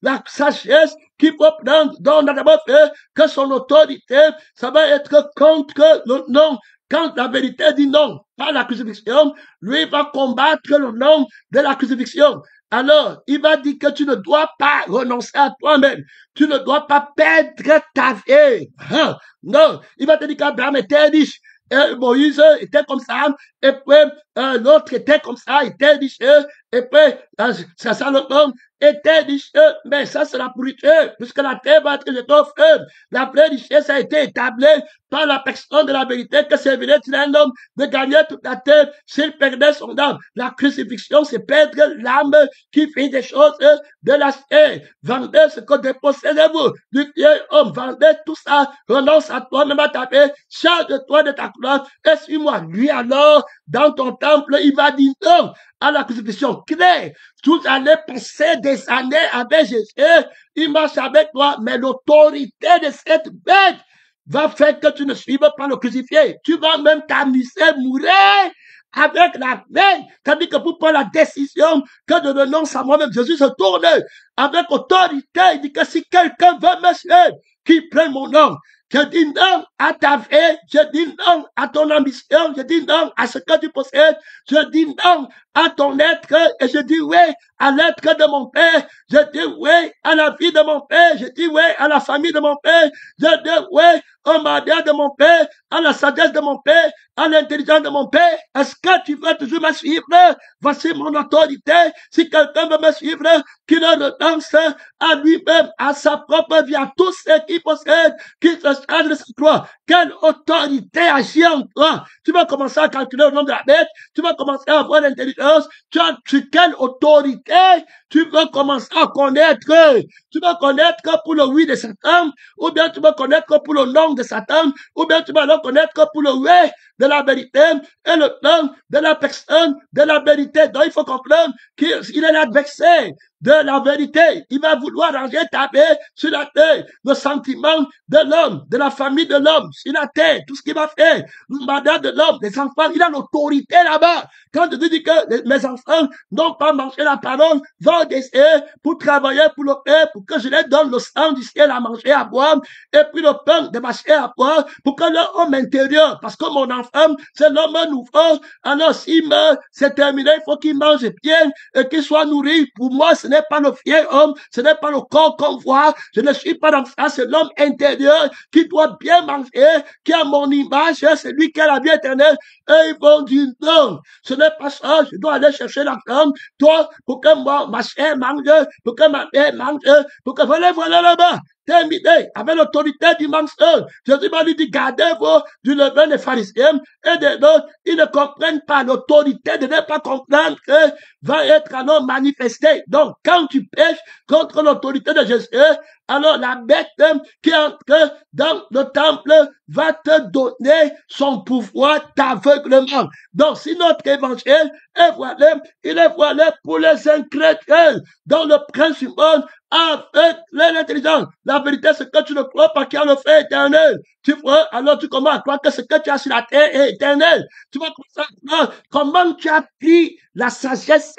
la sagesse qu'il faut prendre. Donc, on a d'abord fait que son autorité, ça va être contre le nom. Quand la vérité dit non, pas la crucifixion, lui va combattre le nom de la crucifixion. Alors, il va dire que tu ne dois pas renoncer à toi-même. Tu ne dois pas perdre ta vie. Non, il va te dire qu'Abraham était riche. Moïse était comme ça. Et puis, l'autre était comme ça, il était riche. Et puis, c'est ça le nom. était richesse, mais ça c'est la pourriture, puisque la terre va être jetée au feu. La vraie richesse a été établie par la personne de la vérité que servirait-il un homme de gagner toute la terre s'il perdait son âme. La crucifixion, c'est perdre l'âme qui fait des choses de la chair. Vendez ce que dépossédez-vous du vieil homme. Vendez tout ça. Renonce à toi-même à ta paix. Charge-toi de ta gloire. Et suis-moi. Lui alors, dans ton temple, il va dire non à la crucifixion. Claire, vous allez passer des années avec Jésus. Il marche avec toi, mais l'autorité de cette bête va faire que tu ne suives pas le crucifié. Tu vas même t'amuser, mourir avec la veille. Tandis que pour prendre la décision que de renoncer à moi-même, Jésus se tourne avec autorité. Il dit que si quelqu'un veut me suivre, qu'il prenne mon nom. Je dis non à ta vie, je dis non à ton ambition, je dis non à ce que tu possèdes, je dis non à ton être et je dis oui à l'être de mon père, je dis oui à la vie de mon père, je dis oui à la famille de mon père, je dis oui au mariage de mon père, à la sagesse de mon père, à l'intelligence de mon père. Est-ce que tu veux toujours me suivre? Voici mon autorité. Si quelqu'un veut me suivre, qu'il renonce à lui-même, à sa propre vie, à tout ce qu'il possède, qu'il se charge de sa croix. Quelle autorité agit en toi? Tu vas commencer à calculer le nom de la bête, tu vas commencer à avoir l'intelligence, tu quelle autorité tu veux commencer à connaître? Tu vas connaître pour le oui de Satan, ou bien tu vas connaître pour le non de Satan, ou bien tu vas le connaître pour le oui de la vérité et le non de la personne de la vérité. Donc il faut comprendre qu'il est l'adversaire de la vérité. Il va vouloir ranger ta paix sur la terre, le sentiment de l'homme, de la famille de l'homme, sur la terre, tout ce qu'il va faire, le mandat de l'homme, des enfants, il a l'autorité là-bas. Quand je dis que mes enfants n'ont pas mangé la parole, vont essayer pour travailler pour le Père, pour que je leur donne le sang du ciel à manger, à boire, et puis le pain de ma chair à boire, pour que leur homme intérieur, parce que mon enfant, c'est l'homme nouveau, alors s'il meurt, c'est terminé, il faut qu'il mange bien, et qu'il soit nourri. Pour moi, ce n'est pas le vieil homme, ce n'est pas le corps qu'on voit, je ne suis pas dans ça, c'est l'homme intérieur qui doit bien manger, qui a mon image, c'est lui qui a la vie éternelle, et ils vont dire non, ce n'est pas ça, je dois aller chercher l'argent, toi, pour que moi, ma chair mange, pour que ma mère mange, pour que voilà là-bas. Terminé, avec l'autorité du mensonge. Jésus m'a dit, gardez-vous du levain des pharisiens et des autres. Ils ne comprennent pas l'autorité de ne pas comprendre que va être alors manifesté. Donc, quand tu pêches contre l'autorité de Jésus, alors la bête qui entre dans le temple va te donner son pouvoir d'aveuglement. Donc, si notre évangile est voilé, il est voilé pour les incrédules. Dans le prince du monde, avec l'intelligence. La vérité, c'est que tu ne crois pas qu'il y a le fait éternel. Tu vois, alors tu commences à croire que ce que tu as sur la terre est éternel. Tu vas commencer à croire comment tu as pris la sagesse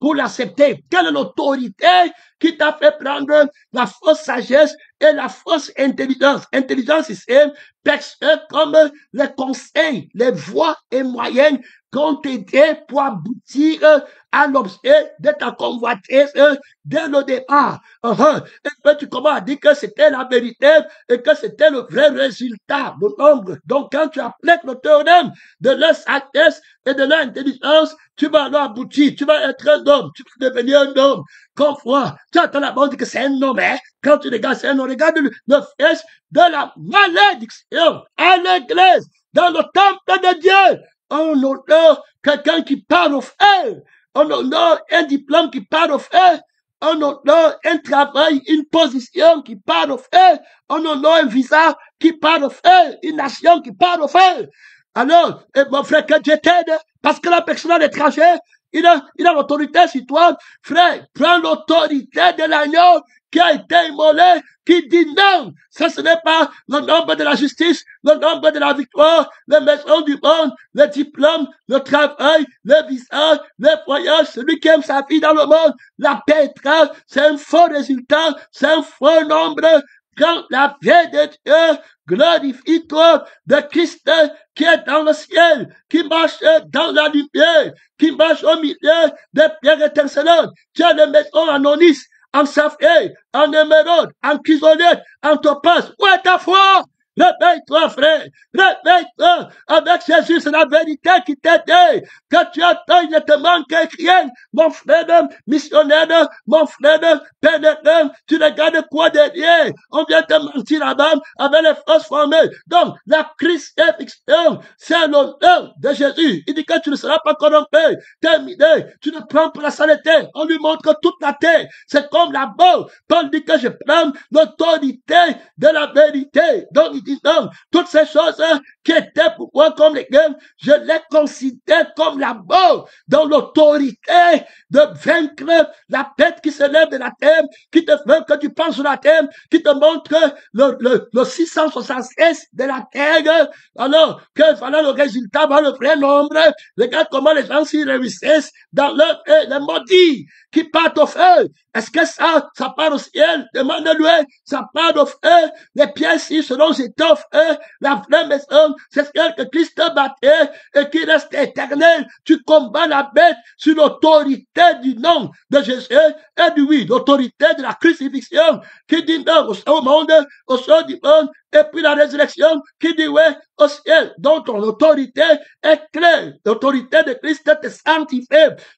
pour l'accepter. Quelle est l'autorité qui t'a fait prendre la fausse sagesse et la fausse intelligence? Intelligence, c'est personne comme les conseils, les voies et moyens qu'ont aidé pour aboutir à l'objet de ta convoitise dès le départ. Et puis tu commences à dire que c'était la vérité et que c'était le vrai résultat de l'ombre. Donc quand tu appliques le théorème de leur sagesse et de leur intelligence, tu vas alors aboutir, tu vas être un homme, tu vas devenir un homme. Comme moi, tu entends la bande dire que c'est un homme, hein? Quand tu regardes, c'est un homme, regarde le fils de la malédiction à l'église, dans le temple de Dieu. On honore quelqu'un qui parle au feu. On honore un diplôme qui parle au feu. On honore un travail, une position qui parle au feu. On honore un visa qui parle au feu. Une nation qui parle au feu. Alors, mon frère, que Dieu t'aide, parce que la personne à l'étranger, il a l'autorité sur toi. Frère, prends l'autorité de l'agneau qui a été immolé, qui dit non, ça ce n'est pas le nombre de la justice, le nombre de la victoire, les maisons du monde, le diplôme, le travail, le visage, le voyage, celui qui aime sa vie dans le monde, la paix, c'est un faux résultat, c'est un faux nombre. Quand la paix de Dieu, glorifie-toi de Christ qui est dans le ciel, qui marche dans la lumière, qui marche au milieu des pierres étincelantes. Tu as des maisons en onyx, en saphir, en émeraude, en chrysolite, en topaz. Où est ta foi? Réveille-toi, frère. Réveille-toi. Avec Jésus, c'est la vérité qui t'aide. Que tu attends, il ne te manque rien. Mon frère, missionnaire, mon frère, pénétrant, tu ne gardes quoi derrière. On vient te mentir là-bas avec les fausses formules. Donc, la crucifixion, c'est l'honneur de Jésus. Il dit que tu ne seras pas corrompu. Terminé. Tu ne prends pas la saleté. On lui montre que toute la terre, c'est comme la boue. Paul dit que je prends l'autorité de la vérité. Donc, il dit non. Toutes ces choses qui étaient pour moi comme les gueules, je les considère comme la boue. Dans l'autorité de vaincre la tête qui se lève de la terre, qui te fait que tu penses sur la terre, qui te montre le 666 de la terre, alors que voilà le résultat, voilà le vrai nombre. Regarde comment les gens s'y réussissent dans leur les maudits qui partent au feu. Est-ce que ça part au ciel? Demande-lui, ça part au feu. Les pièces, si selon j'étais au feu, la vraie maison, c'est celle que Christ battait et qui reste éternelle. Tu combats la bête sur l'autorité du nom de Jésus et du oui, l'autorité de la crucifixion qui dit non au monde, au sol du monde, et puis la résurrection qui dit ouais au ciel. Donc ton autorité est claire. L'autorité de Christ te sanctifie.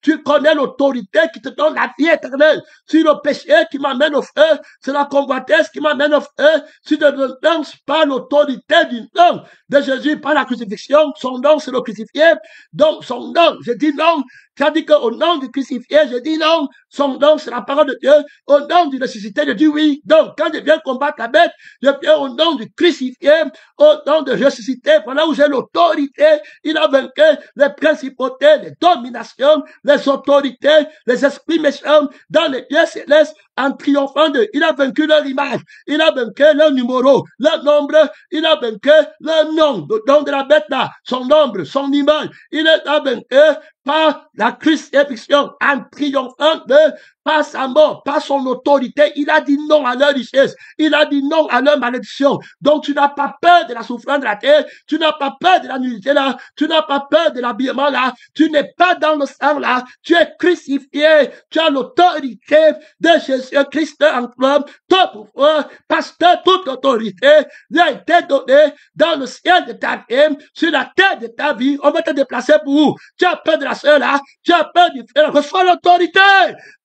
Tu connais l'autorité qui te donne la vie éternelle. Si le péché qui m'amène au feu, c'est la convoitise qui m'amène au feu. Si tu ne danses pas l'autorité du nom de Jésus par la crucifixion, son nom c'est le crucifié. Donc son nom, je dis non. Tu as dit qu'au nom du crucifié, je dis non. Son nom, c'est la parole de Dieu. Au nom du ressuscité, je dis oui. Donc, quand je viens combattre la bête, je viens au nom du crucifié, au nom de ressuscité. Voilà où j'ai l'autorité. Il a vaincu les principautés, les dominations, les autorités, les esprits méchants dans les lieux célestes en triomphant d'eux. Il a vaincu leur image. Il a vaincu leur numéro, leur nombre. Il a vaincu leur nom, le nom de la bête là, son nombre, son image. Il a vaincu par la crucifixion, en triomphant de par sa mort, par son autorité. Il a dit non à leur richesse. Il a dit non à leur malédiction. Donc tu n'as pas peur de la souffrance de la terre. Tu n'as pas peur de la nudité là. Tu n'as pas peur de l'habillement là. Tu n'es pas dans le sang là. Tu es crucifié. Tu as l'autorité de Jésus-Christ en toi. Ton pouvoir, parce que toute autorité lui a été donnée dans le ciel de ta vie, sur la terre de ta vie. On va te déplacer pour où? Tu as peur de la sœur là. Tu as peur du frère. Reçois l'autorité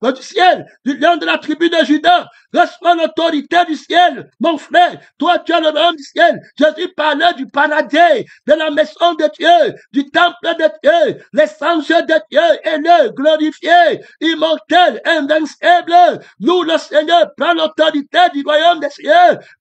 du ciel, du lion de la tribu de Judas. Reçois l'autorité du ciel, mon frère. Toi, tu as le nom du ciel. Jésus parlait du paradis, de la maison de Dieu, du temple de Dieu, les anges de Dieu, et le glorifié, immortel, invincible. Loue le Seigneur, prends l'autorité du royaume des cieux,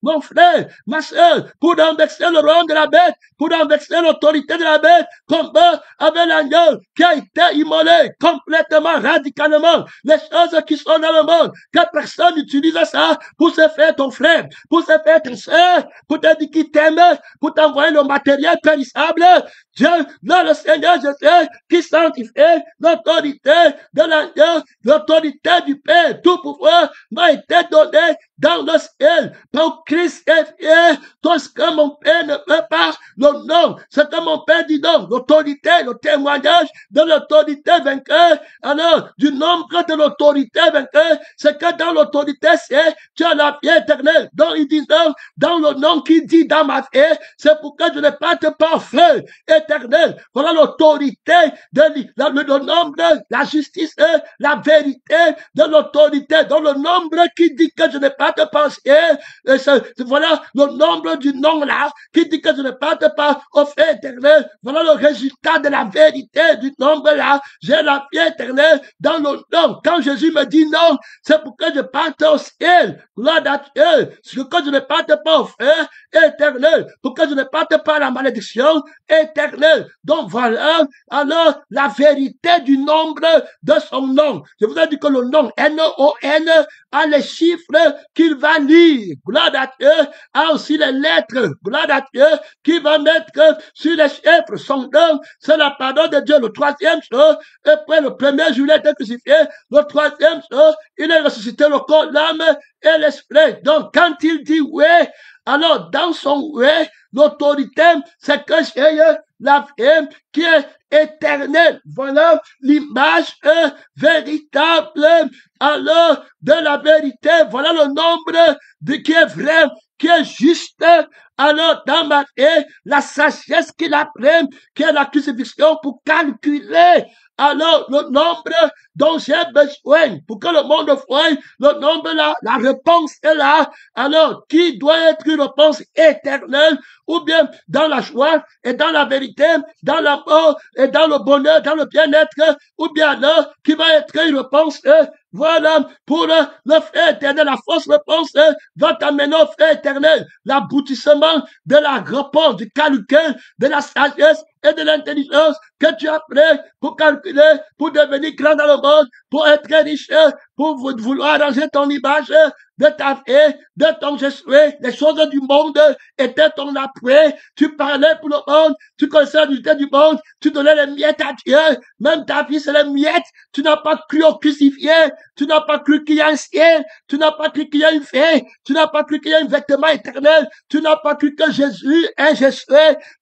mon frère, ma soeur, pour renverser le royaume de la bête, pour renverser l'autorité de la bête, combat avec l'agneau qui a été immolé complètement, radicalement. Les choses qui sont dans le monde, que personne n'utilise ça pour se faire ton frère, pour se faire ta soeur, pour te dire qu'il t'aime, pour t'envoyer le matériel périssable. Dieu, dans le Seigneur Jésus, qui sanctifie l'autorité de l'agneau, l'autorité du Père, tout pouvoir m'a été donné dans le ciel. Pour Christ est fier, tout ce que mon Père ne peut pas, le nom, ce que mon Père dit non, l'autorité, le témoignage de l'autorité vainqueur, alors, du nombre de l'autorité vainqueur, c'est que dans l'autorité, c'est, tu as la vie éternelle. Donc, il dit non, dans le nom qu'il dit dans ma vie, c'est pour que je ne parte pas en feu éternel. Voilà l'autorité le nombre, la justice, la vérité de l'autorité. Dans le nombre qui dit que je ne parte pas en ciel, voilà le nombre du nom là, qui dit que je ne parte pas au feu éternel. Voilà le résultat de la vérité du nombre là. J'ai la vie éternelle dans le nom. Quand Jésus me dit non, c'est pour que je parte au ciel. Gloire à Dieu. C'est pour que je ne parte pas au feu éternel. Pour que je ne parte pas à la malédiction éternelle. Donc voilà, alors la vérité du nombre de son nom. Je vous ai dit que le nom N-O-N a les chiffres qu'il va lire. Gloire à Dieu. A aussi les lettres. Gloire à Dieu. Qui va mettre sur les chiffres. Son nom, c'est la parole de Dieu. Le troisième chose, et puis le premier jour, il a été crucifié. Le troisième chose, il a ressuscité le corps, l'âme et l'esprit. Donc, quand il dit ouais, alors dans son ouais, L'autorité, c'est que j'ai la vie qui est éternelle. Voilà l'image véritable alors de la vérité. Voilà le nombre de qui est vrai, qui est juste. Alors, dans ma vie, la sagesse qu'il apprend, qui est la crucifixion pour calculer alors le nombre dont j'ai besoin pour que le monde voie le nombre là, la réponse est là. Alors, qui doit être une réponse éternelle ou bien dans la joie et dans la vérité, dans la mort et dans le bonheur, dans le bien-être, ou bien là, qui va être une réponse voilà, pour le fait éternel, la fausse réponse va t'amener au fait éternel, l'aboutissement de la réponse, du calcul, de la sagesse et de l'intelligence que tu as pris pour calculer, pour devenir grand dans le monde, pour être riche, pour vouloir arranger ton image de ta vie, de ton geste, les choses du monde étaient ton appui, tu parlais pour le monde, tu connaissais l'unité du monde, tu donnais les miettes à Dieu, même ta vie c'est les miettes, tu n'as pas cru au crucifié, tu n'as pas cru qu'il y a un ciel, tu n'as pas cru qu'il y a une fée, tu n'as pas cru qu'il y a un vêtement éternel, tu n'as pas cru que Jésus est Jésus,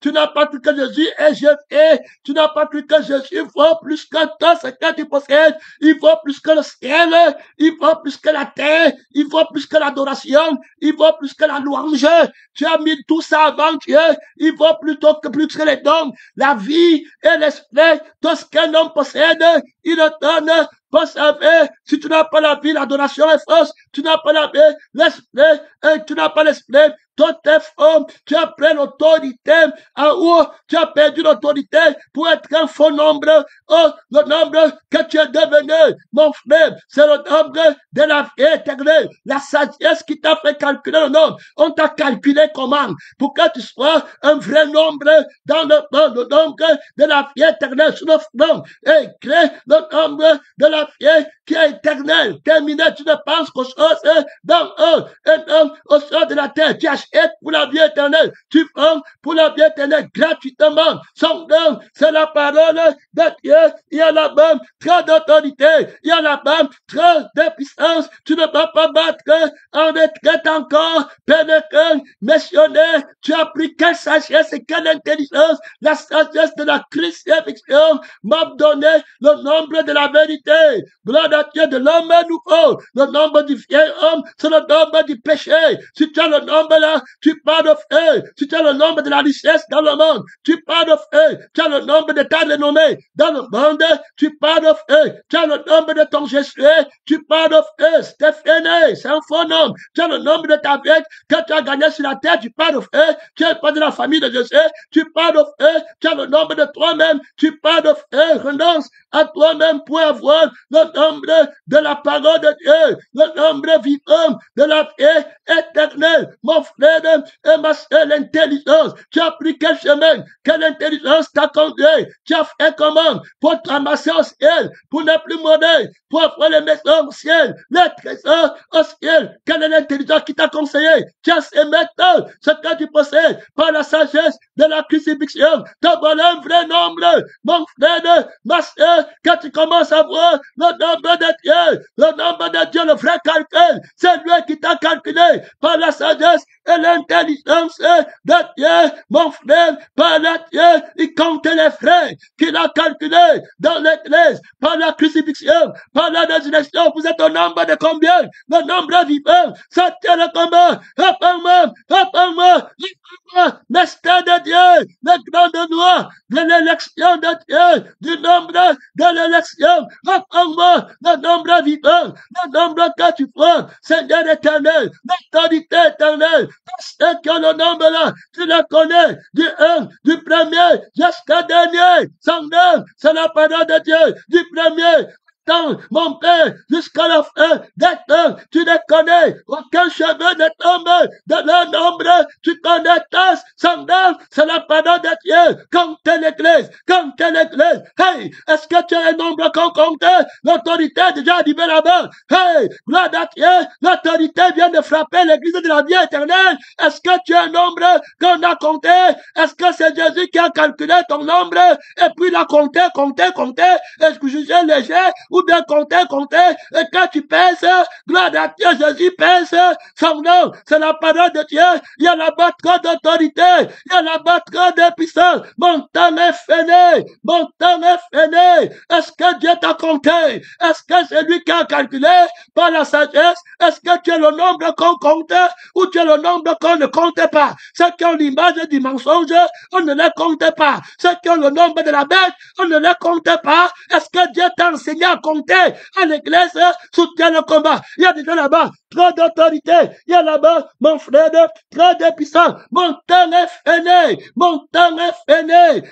tu n'as pas cru que Jésus est Jésus, tu n'as pas cru que Jésus vaut plus que toi, ce que tu possèdes, il vaut plus que le ciel, il vaut plus que la terre, il vaut plus que l'adoration, il vaut plus que la louange, tu as mis tout ça avant Dieu, il vaut plutôt que plus que les dons, la vie et l'esprit, tout ce qu'un homme possède, il le donne. Vous savez, si tu n'as pas la vie, l'adoration est fausse. Tu n'as pas la vie, l'esprit, et tu n'as pas l'esprit. Tout est faux. Tu as pris l'autorité en haut. Tu as perdu l'autorité pour être un faux nombre. Oh, le nombre que tu es devenu, mon frère, c'est le nombre de la vie éternelle. La sagesse qui t'a fait calculer le nombre. On t'a calculé comment? Pour que tu sois un vrai nombre dans le nombre de la vie éternelle. Sur le nombre, et crée le nombre de la vie qui est éternelle. Terminé, tu ne penses qu'aux choses dans un homme au sol de la terre. Tu achètes pour la vie éternelle. Tu vends pour la vie éternelle gratuitement. Son nom, c'est la parole de Dieu. Il y a là-bas trop d'autorité. Il y a là-bas trop de puissance. Tu ne peux pas battre en retraite encore. Pénétrant, missionnaire. Tu as pris quelle sagesse et quelle intelligence. La sagesse de la crucifixion m'a donné le nombre de la vérité. Gloire à Dieu, de l'homme nouveau. Le nombre du vieil homme, c'est le nombre du péché. Si tu as le nombre là, tu parles de feu. Si tu as le nombre de la richesse dans le monde, tu parles de feu. Tu as le nombre de ta renommée dans le monde, tu parles de feu. Tu as le nombre de ton Jésus, tu parles de feu. Stéphane, c'est un faux nombre. Tu as le nombre de ta vie que tu as gagné sur la terre, tu parles de feu. Tu es pas de la famille de Jésus, tu parles de feu. Tu as le nombre de toi-même, tu parles de feu. Renonce à toi-même pour avoir le nombre de la parole de Dieu, le nombre vivant de la vie éternelle. Mon frère et ma soeur, l'intelligence, tu as pris quel chemin, quelle intelligence t'a conduit, tu as fait comment pour te ramasser au ciel, pour ne plus mourir, pour avoir les maisons au ciel, les trésors au ciel. Quelle est l'intelligence qui t'a conseillé? Tu as ces maintenant ce que tu possèdes par la sagesse de la crucifixion. Te voilà un vrai nombre, mon frère, ma soeur, quand tu commences à voir le nombre de Dieu, le vrai calcul, c'est lui qui t'a calculé par la sagesse et l'intelligence de Dieu, mon frère, par la Dieu, il comptait les frais qu'il a calculés dans l'église, par la crucifixion, par la résurrection. Vous êtes au nombre de combien? Le nombre vivant, ça tient le combat. Appelle-moi, mystère de Dieu, le grand de noir, de l'élection de Dieu, du nombre de l'élection. Appelle-moi le nombre vivant, le nombre que tu prends, Seigneur éternel, l'autorité éternelle. Ceux qui ont le nombre là, tu le connais, du premier jusqu'au dernier. Son nom, c'est la parole de Dieu, du premier. Mon Père, jusqu'à la fin des temps, tu ne connais aucun cheveu ne tombe de leur nombre, tu connais tous, son nom, c'est la parole de Dieu, comme telle église, hey, est-ce que tu as un nombre qu'on compte, l'autorité est déjà arrivée là-bas, hey, gloire à Dieu, l'autorité vient de frapper l'église de la vie éternelle, est-ce que tu as un nombre qu'on a compté, est-ce que c'est Jésus qui a calculé ton nombre, et puis il a compté, est-ce que je suis léger, ou bien compter, et quand tu pèses, gloire à Dieu, Jésus pèse son nom, c'est la parole de Dieu, il y a là-bas trop d'autorité, il y a là-bas trop de puissance, mon temps est fini, est-ce que Dieu t'a compté, est-ce que c'est lui qui a calculé par la sagesse, est-ce que tu es le nombre qu'on compte, ou tu es le nombre qu'on ne compte pas, ceux qui ont l'image du mensonge, on ne les compte pas, ceux qui ont le nombre de la bête, on ne les compte pas, est-ce que Dieu t'a enseigné à compter à l'église, soutiens le combat, il y a des gens là-bas, trop d'autorité, il y a là-bas, mon frère, trop de puissance, mon temps est fini, mon temps est fini,